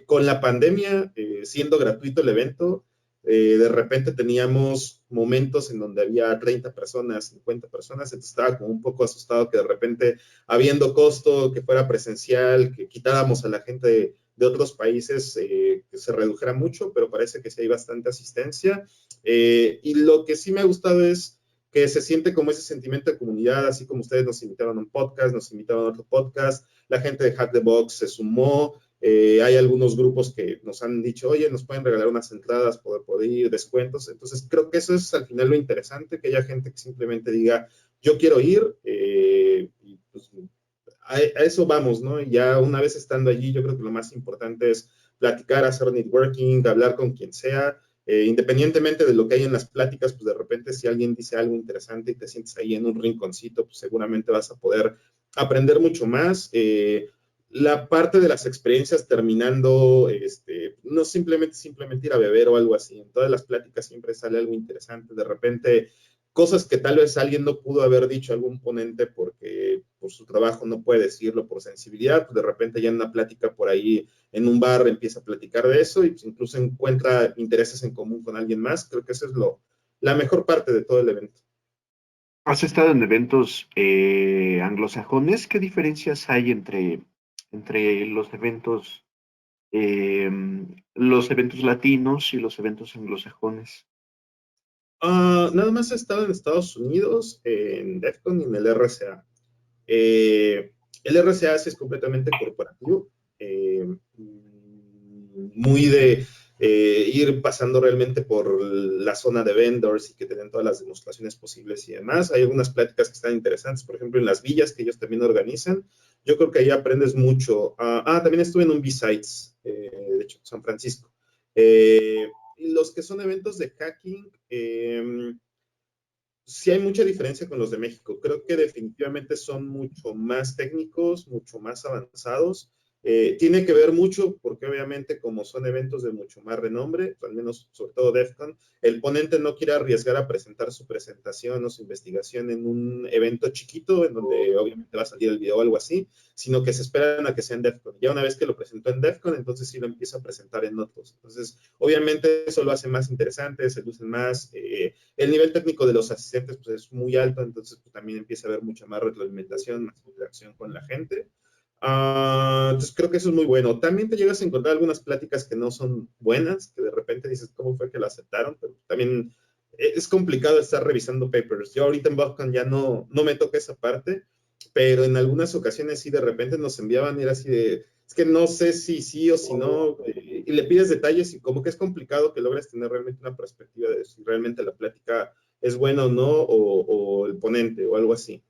con la pandemia, siendo gratuito el evento, de repente teníamos momentos en donde había 30 personas, 50 personas, entonces estaba como un poco asustado que de repente, habiendo costo, que fuera presencial, que quitáramos a la gente de otros países, que se redujera mucho, pero parece que sí hay bastante asistencia. Y lo que sí me ha gustado es que se siente como ese sentimiento de comunidad, así como ustedes nos invitaron a un podcast, nos invitaron a otro podcast, la gente de Hack the Box se sumó, hay algunos grupos que nos han dicho, oye, nos pueden regalar unas entradas, poder ir, descuentos. Entonces, creo que eso es al final lo interesante, que haya gente que simplemente diga, yo quiero ir, y pues a eso vamos, ¿no? Y ya una vez estando allí, yo creo que lo más importante es platicar, hacer networking, hablar con quien sea, independientemente de lo que hay en las pláticas, pues de repente si alguien dice algo interesante y te sientes ahí en un rinconcito, pues seguramente vas a poder aprender mucho más. La parte de las experiencias terminando, no simplemente ir a beber o algo así. En todas las pláticas siempre sale algo interesante. De repente cosas que tal vez alguien no pudo haber dicho, algún ponente, porque por su trabajo no puede decirlo por sensibilidad, pues de repente ya en una plática por ahí en un bar empieza a platicar de eso y pues incluso encuentra intereses en común con alguien más. Creo que eso es la mejor parte de todo el evento. ¿Has estado en eventos anglosajones? ¿Qué diferencias hay entre eh, los eventos latinos y los eventos anglosajones? Nada más he estado en Estados Unidos, en DEF CON y en el RSA. El RSA sí es completamente corporativo, muy de ir pasando realmente por la zona de vendors y que te den todas las demostraciones posibles y demás. Hay algunas pláticas que están interesantes, por ejemplo, en las villas que ellos también organizan. Yo creo que ahí aprendes mucho. También estuve en un B-Sides, de hecho, San Francisco. Los que son eventos de hacking, sí hay mucha diferencia con los de México. Creo que definitivamente son mucho más técnicos, mucho más avanzados. Tiene que ver mucho porque obviamente como son eventos de mucho más renombre, al menos sobre todo DEF CON, el ponente no quiere arriesgar a presentar su presentación o su investigación en un evento chiquito en donde obviamente va a salir el video o algo así, sino que se esperan a que sea en DEF CON. Ya una vez que lo presentó en DEF CON, entonces sí lo empieza a presentar en otros. Entonces, obviamente eso lo hace más interesante, se lucen más. El nivel técnico de los asistentes pues, es muy alto, entonces pues, también empieza a haber mucha más retroalimentación, más interacción con la gente. Entonces creo que eso es muy bueno. También te llegas a encontrar algunas pláticas que no son buenas, que de repente dices, ¿cómo fue que lo aceptaron? Pero también es complicado estar revisando papers. Yo ahorita en BuzzCon ya no me toca esa parte, pero en algunas ocasiones sí de repente nos enviaban y era así de, es que no sé si sí o si no, y le pides detalles y como que es complicado que logres tener realmente una perspectiva de si realmente la plática es buena o no, o el ponente o algo así.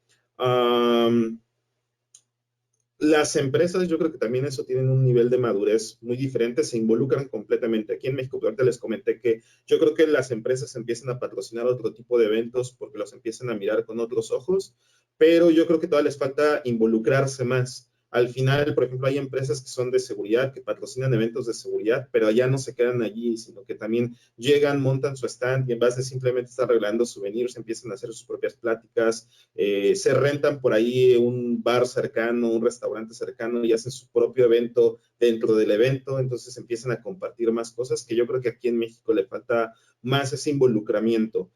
Las empresas, yo creo que también eso tienen un nivel de madurez muy diferente, se involucran completamente. Aquí en México, ahorita les comenté que yo creo que las empresas empiezan a patrocinar otro tipo de eventos porque los empiezan a mirar con otros ojos, pero yo creo que todavía les falta involucrarse más. Al final, por ejemplo, hay empresas que son de seguridad, que patrocinan eventos de seguridad, pero allá no se quedan allí, sino que también llegan, montan su stand y en vez de simplemente estar arreglando souvenirs, empiezan a hacer sus propias pláticas, se rentan por ahí un bar cercano, un restaurante cercano y hacen su propio evento dentro del evento, entonces empiezan a compartir más cosas que yo creo que aquí en México le falta más ese involucramiento.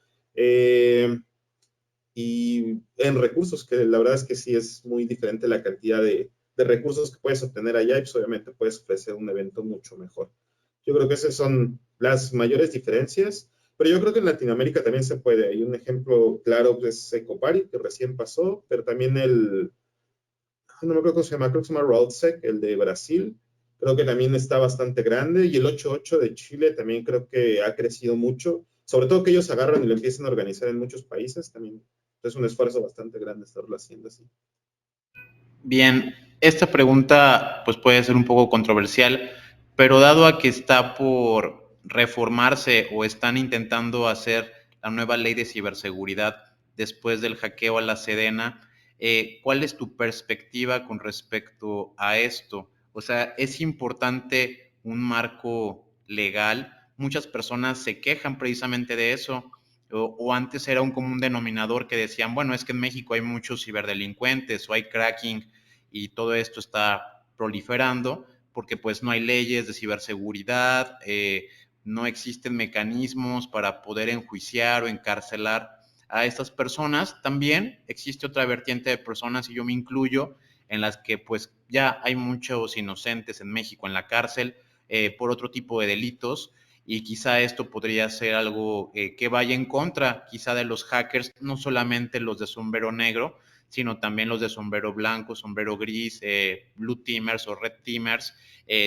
Y en recursos, que la verdad es que sí es muy diferente la cantidad de recursos que puedes obtener allá y pues obviamente puedes ofrecer un evento mucho mejor. Yo creo que esas son las mayores diferencias, pero yo creo que en Latinoamérica también se puede. Hay un ejemplo claro que es Ecopari, que recién pasó, pero también no me acuerdo cómo se llama, creo que se llama Roadsec, el de Brasil, creo que también está bastante grande, y el 8.8 de Chile también creo que ha crecido mucho, sobre todo que ellos agarran y lo empiezan a organizar en muchos países, también es un esfuerzo bastante grande estarlo haciendo así. Bien, esta pregunta pues puede ser un poco controversial, pero dado a que está por reformarse o están intentando hacer la nueva ley de ciberseguridad después del hackeo a la Sedena, ¿cuál es tu perspectiva con respecto a esto? O sea, ¿es importante un marco legal? Muchas personas se quejan precisamente de eso, o antes era un común denominador que decían, bueno, es que en México hay muchos ciberdelincuentes o hay cracking y todo esto está proliferando porque pues no hay leyes de ciberseguridad, no existen mecanismos para poder enjuiciar o encarcelar a estas personas. También existe otra vertiente de personas, y yo me incluyo, en las que pues ya hay muchos inocentes en México en la cárcel por otro tipo de delitos, y quizá esto podría ser algo que vaya en contra quizá de los hackers, no solamente los de sombrero negro, sino también los de sombrero blanco, sombrero gris, blue teamers o red teamers,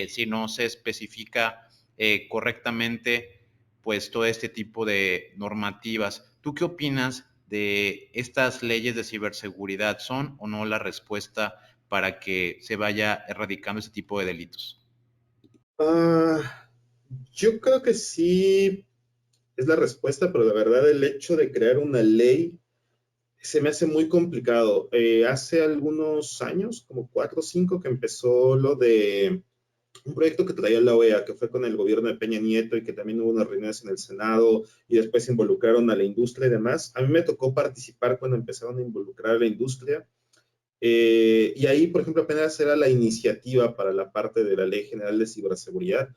si no se especifica correctamente pues todo este tipo de normativas. ¿Tú qué opinas de estas leyes de ciberseguridad? ¿Son o no la respuesta para que se vaya erradicando ese tipo de delitos? Yo creo que sí es la respuesta, pero la verdad el hecho de crear una ley se me hace muy complicado. Hace algunos años, como 4 o 5, que empezó lo de un proyecto que traía la OEA, que fue con el gobierno de Peña Nieto y que también hubo unas reuniones en el Senado y después involucraron a la industria y demás. A mí me tocó participar cuando empezaron a involucrar a la industria. Y ahí, por ejemplo, apenas era la iniciativa para la parte de la Ley General de Ciberseguridad.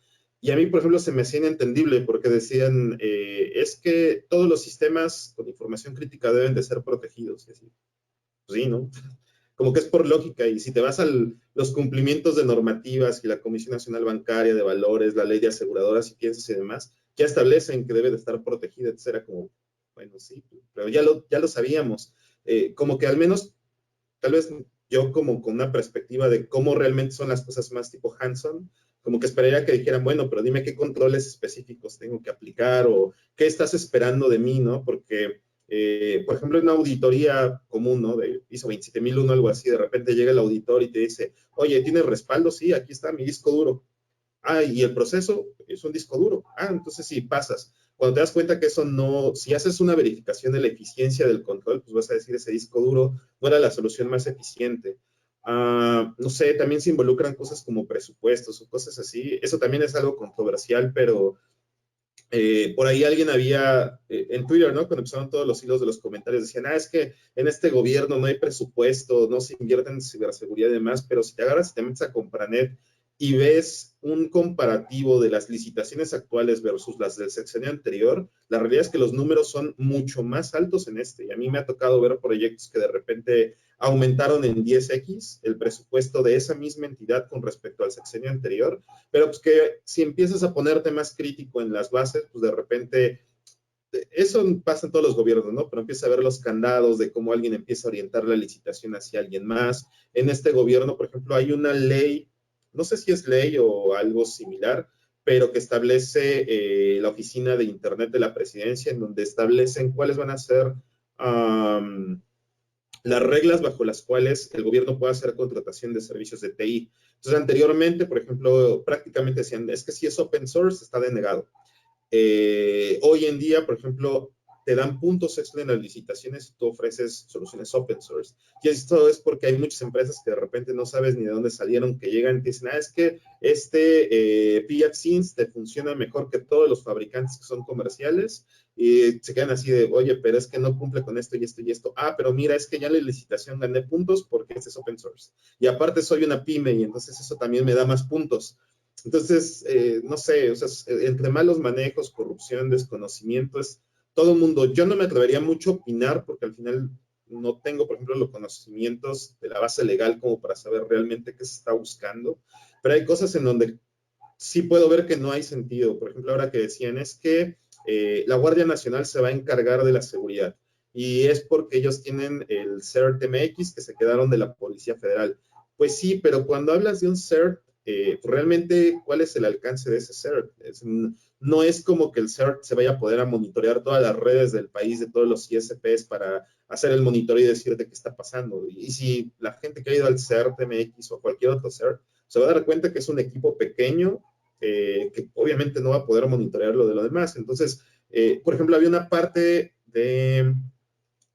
Y a mí, por ejemplo, se me hacía inentendible porque decían, es que todos los sistemas con información crítica deben de ser protegidos. Y así, pues sí, ¿no? Como que es por lógica, y si te vas a los cumplimientos de normativas y la Comisión Nacional Bancaria de Valores, la ley de aseguradoras y piensas y demás, ya establecen que debe de estar protegida, entonces era como, bueno, sí, pero ya lo sabíamos. Como que al menos, tal vez yo como con una perspectiva de cómo realmente son las cosas más tipo hands-on, como que esperaría que dijeran, bueno, pero dime qué controles específicos tengo que aplicar o qué estás esperando de mí, ¿no? Porque por ejemplo, en una auditoría común, ¿no? De ISO 27001 o algo así, de repente llega el auditor y te dice, oye, ¿tienes respaldo? Sí, aquí está mi disco duro. Ah, y el proceso es un disco duro. Ah, entonces sí, pasas. Cuando te das cuenta que eso no, si haces una verificación de la eficiencia del control, pues vas a decir ese disco duro no era la solución más eficiente. No sé, también se involucran cosas como presupuestos o cosas así. Eso también es algo controversial, pero por ahí alguien había, en Twitter, ¿no? Cuando empezaron todos los hilos de los comentarios, decían, es que en este gobierno no hay presupuesto, no se invierte en ciberseguridad y demás, pero si te agarras y te metes a Compranet y ves un comparativo de las licitaciones actuales versus las del sexenio anterior, la realidad es que los números son mucho más altos en este. Y a mí me ha tocado ver proyectos que de repente aumentaron en 10x el presupuesto de esa misma entidad con respecto al sexenio anterior, pero pues que si empiezas a ponerte más crítico en las bases, pues de repente, eso pasa en todos los gobiernos, ¿no? Pero empieza a ver los candados de cómo alguien empieza a orientar la licitación hacia alguien más. En este gobierno, por ejemplo, hay una ley, no sé si es ley o algo similar, pero que establece la oficina de Internet de la presidencia, en donde establecen cuáles van a ser las reglas bajo las cuales el gobierno puede hacer contratación de servicios de TI. Entonces, anteriormente, por ejemplo, prácticamente decían, es que si es open source, está denegado. Hoy en día, por ejemplo, te dan puntos extra en las licitaciones si tú ofreces soluciones open source. Y esto es porque hay muchas empresas que de repente no sabes ni de dónde salieron, que llegan y te dicen, es que este Fiat Sins te funciona mejor que todos los fabricantes que son comerciales, y se quedan así de, oye, pero es que no cumple con esto y esto y esto. Ah, pero mira, es que ya en la licitación gané puntos porque este es open source. Y aparte soy una pyme y entonces eso también me da más puntos. Entonces, no sé, o sea, entre malos manejos, corrupción, desconocimiento, es todo el mundo. Yo no me atrevería mucho a opinar porque al final no tengo, por ejemplo, los conocimientos de la base legal como para saber realmente qué se está buscando, pero hay cosas en donde sí puedo ver que no hay sentido. Por ejemplo, ahora que decían es que la Guardia Nacional se va a encargar de la seguridad y es porque ellos tienen el CERT-MX que se quedaron de la Policía Federal. Pues sí, pero cuando hablas de un CERT, realmente, ¿cuál es el alcance de ese CERT? No es como que el CERT se vaya a poder a monitorear todas las redes del país, de todos los ISPs para hacer el monitoreo y decirte qué está pasando. Y si la gente que ha ido al CERT-MX o a cualquier otro CERT, se va a dar cuenta que es un equipo pequeño que obviamente no va a poder monitorear lo de lo demás. Entonces, por ejemplo, había una parte de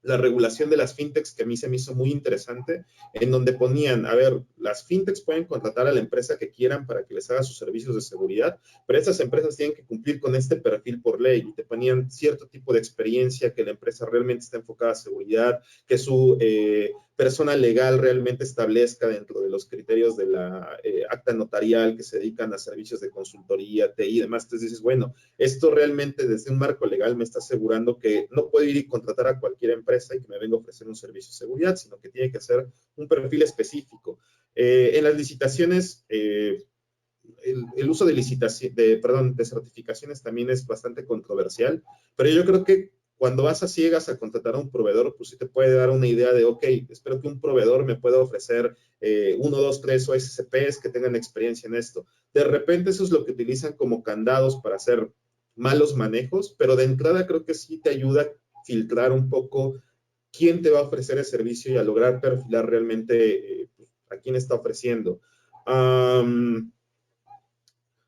la regulación de las fintechs que a mí se me hizo muy interesante, en donde ponían, a ver, las fintechs pueden contratar a la empresa que quieran para que les haga sus servicios de seguridad, pero esas empresas tienen que cumplir con este perfil por ley y te ponían cierto tipo de experiencia, que la empresa realmente está enfocada a seguridad, que su persona legal realmente establezca dentro de los criterios de la acta notarial que se dedican a servicios de consultoría, TI y demás. Entonces dices, bueno, esto realmente desde un marco legal me está asegurando que no puedo ir y contratar a cualquier empresa y que me venga a ofrecer un servicio de seguridad, sino que tiene que ser un perfil específico. En las licitaciones, el uso de de certificaciones también es bastante controversial, pero yo creo que cuando vas a ciegas a contratar a un proveedor, pues sí te puede dar una idea de, ok, espero que un proveedor me pueda ofrecer 1, 2, 3 OSCPs que tengan experiencia en esto. De repente eso es lo que utilizan como candados para hacer malos manejos, pero de entrada creo que sí te ayuda a filtrar un poco quién te va a ofrecer el servicio y a lograr perfilar realmente a quién está ofreciendo.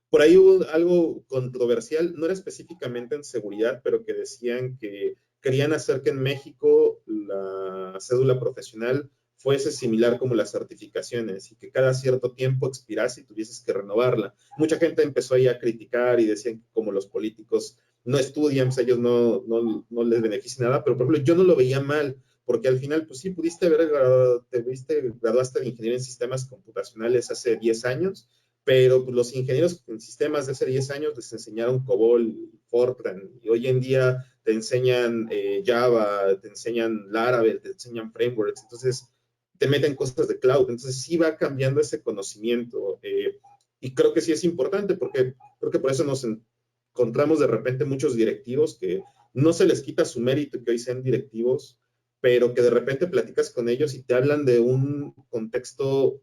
Por ahí hubo algo controversial, no era específicamente en seguridad, pero que decían que querían hacer que en México la cédula profesional fuese similar como las certificaciones y que cada cierto tiempo expirase y tuvieses que renovarla. Mucha gente empezó ahí a criticar y decían que como los políticos no estudian, pues a ellos no les beneficia nada, pero por ejemplo yo no lo veía mal, porque al final, pues sí, te graduaste de ingeniería en sistemas computacionales hace 10 años, pero pues, los ingenieros en sistemas de hace 10 años les enseñaron COBOL, Fortran, y hoy en día te enseñan Java, te enseñan Laravel, te enseñan frameworks, entonces te meten cosas de cloud, entonces sí va cambiando ese conocimiento, y creo que sí es importante, porque creo que por eso nos encontramos de repente muchos directivos que no se les quita su mérito que hoy sean directivos, pero que de repente platicas con ellos y te hablan de un contexto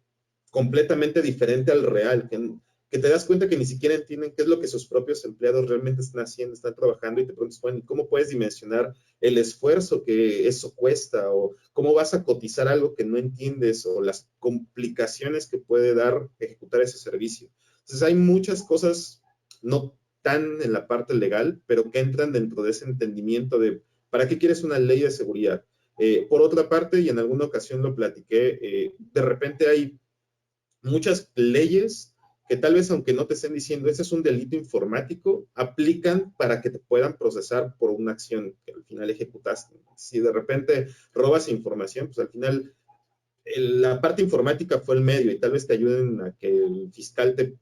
completamente diferente al real, que te das cuenta que ni siquiera entienden qué es lo que sus propios empleados realmente están haciendo, están trabajando, y te preguntas, bueno, ¿cómo puedes dimensionar el esfuerzo que eso cuesta? ¿O cómo vas a cotizar algo que no entiendes? ¿O las complicaciones que puede dar ejecutar ese servicio? Entonces hay muchas cosas, no tan en la parte legal, pero que entran dentro de ese entendimiento de ¿para qué quieres una ley de seguridad? Por otra parte, y en alguna ocasión lo platiqué, de repente hay muchas leyes que tal vez aunque no te estén diciendo ese es un delito informático, aplican para que te puedan procesar por una acción que al final ejecutaste. Si de repente robas información, pues al final la parte informática fue el medio y tal vez te ayuden a que el fiscal te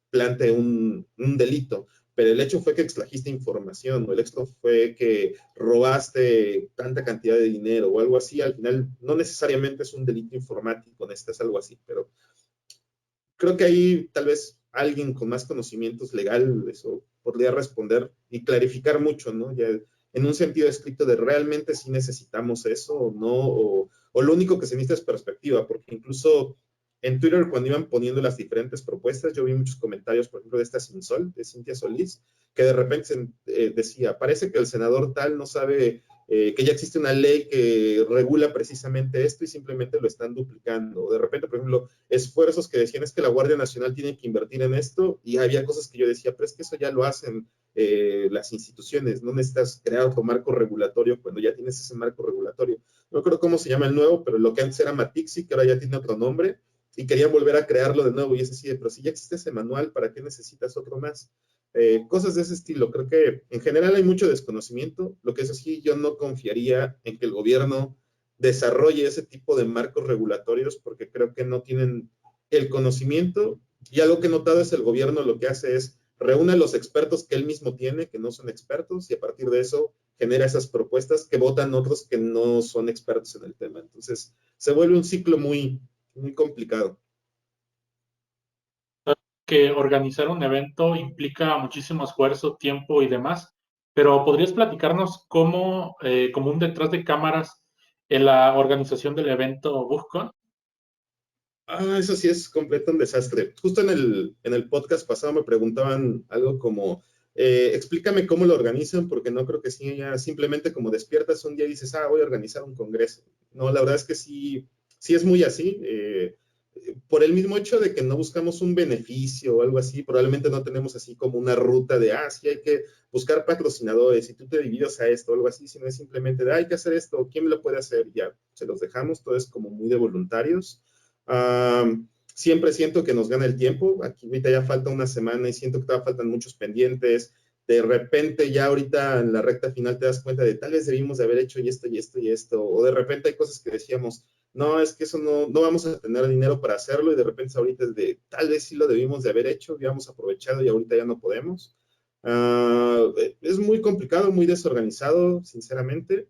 plante un delito, pero el hecho fue que extrajiste información, o el hecho fue que robaste tanta cantidad de dinero o algo así, al final no necesariamente es un delito informático, necesitas algo así, pero creo que ahí tal vez alguien con más conocimientos legales o podría responder y clarificar mucho, ¿no? Ya en un sentido estricto de realmente si necesitamos eso o no, o lo único que se necesita es perspectiva, porque incluso en Twitter cuando iban poniendo las diferentes propuestas, yo vi muchos comentarios, por ejemplo, de esta Sinsol, de Cintia Solís, que de repente decía, parece que el senador tal no sabe que ya existe una ley que regula precisamente esto y simplemente lo están duplicando. O de repente, por ejemplo, esfuerzos que decían es que la Guardia Nacional tiene que invertir en esto y había cosas que yo decía, pero es que eso ya lo hacen las instituciones, no necesitas crear otro marco regulatorio cuando ya tienes ese marco regulatorio. No creo cómo se llama el nuevo, pero lo que antes era Matixi, que ahora ya tiene otro nombre, y querían volver a crearlo de nuevo, y es así de, pero si ya existe ese manual, ¿para qué necesitas otro más? Cosas de ese estilo. Creo que en general hay mucho desconocimiento. Lo que es así, yo no confiaría en que el gobierno desarrolle ese tipo de marcos regulatorios porque creo que no tienen el conocimiento. Y algo que he notado es el gobierno lo que hace es reúne a los expertos que él mismo tiene, que no son expertos, y a partir de eso genera esas propuestas que votan otros que no son expertos en el tema. Entonces, se vuelve un ciclo muy complicado. Que organizar un evento implica muchísimo esfuerzo, tiempo y demás, pero ¿podrías platicarnos cómo, como un detrás de cámaras en la organización del evento BugCon? Eso sí es completo un desastre. Justo en el podcast pasado me preguntaban algo como, explícame cómo lo organizan, porque no creo que sí, ya simplemente como despiertas un día y dices, voy a organizar un congreso. No, la verdad es que sí es muy así. Por el mismo hecho de que no buscamos un beneficio o algo así, probablemente no tenemos así como una ruta de, sí hay que buscar patrocinadores y tú te divides a esto o algo así, sino es simplemente de, hay que hacer esto, ¿quién lo puede hacer? Ya, se los dejamos, todo es como muy de voluntarios. Siempre siento que nos gana el tiempo. Aquí ahorita ya falta una semana y siento que todavía faltan muchos pendientes. De repente ya ahorita en la recta final te das cuenta de tal vez debimos de haber hecho y esto y esto y esto. O de repente hay cosas que decíamos, no, es que eso no vamos a tener dinero para hacerlo y de repente ahorita es de tal vez sí lo debimos de haber hecho, habíamos aprovechado y ahorita ya no podemos. Es muy complicado, muy desorganizado, sinceramente.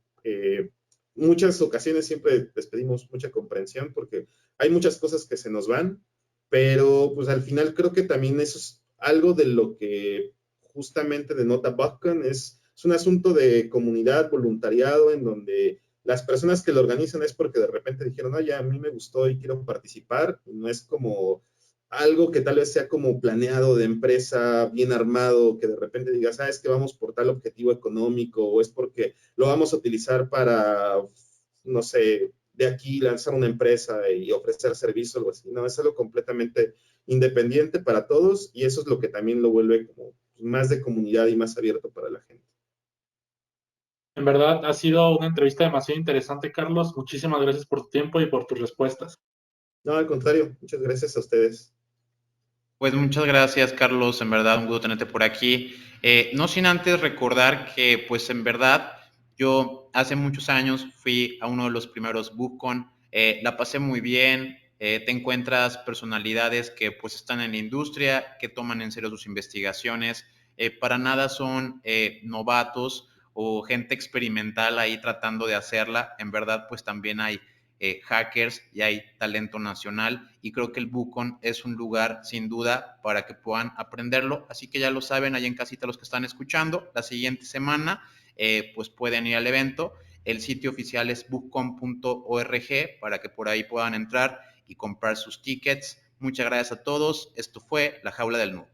Muchas ocasiones siempre les pedimos mucha comprensión porque hay muchas cosas que se nos van, pero pues al final creo que también eso es algo de lo que justamente denota BugCon, es un asunto de comunidad, voluntariado, en donde las personas que lo organizan es porque de repente dijeron, oye, a mí me gustó y quiero participar, y no es como algo que tal vez sea como planeado de empresa, bien armado, que de repente digas, es que vamos por tal objetivo económico, o es porque lo vamos a utilizar para, no sé, de aquí lanzar una empresa y ofrecer servicio o algo así. No, es algo completamente independiente para todos y eso es lo que también lo vuelve como más de comunidad y más abierto para la gente. En verdad, ha sido una entrevista demasiado interesante, Carlos. Muchísimas gracias por tu tiempo y por tus respuestas. No, al contrario, muchas gracias a ustedes. Pues muchas gracias, Carlos. En verdad, un gusto tenerte por aquí. No sin antes recordar que, pues en verdad, yo hace muchos años fui a uno de los primeros BookCon. La pasé muy bien. Te encuentras personalidades que pues están en la industria, que toman en serio sus investigaciones. Para nada son novatos o gente experimental ahí tratando de hacerla. En verdad, pues también hay hackers y hay talento nacional y creo que el BookCon es un lugar sin duda para que puedan aprenderlo, así que ya lo saben ahí en casita los que están escuchando, la siguiente semana pues pueden ir al evento, el sitio oficial es bookcon.org para que por ahí puedan entrar y comprar sus tickets. Muchas gracias a todos, esto fue La Jaula del Noob.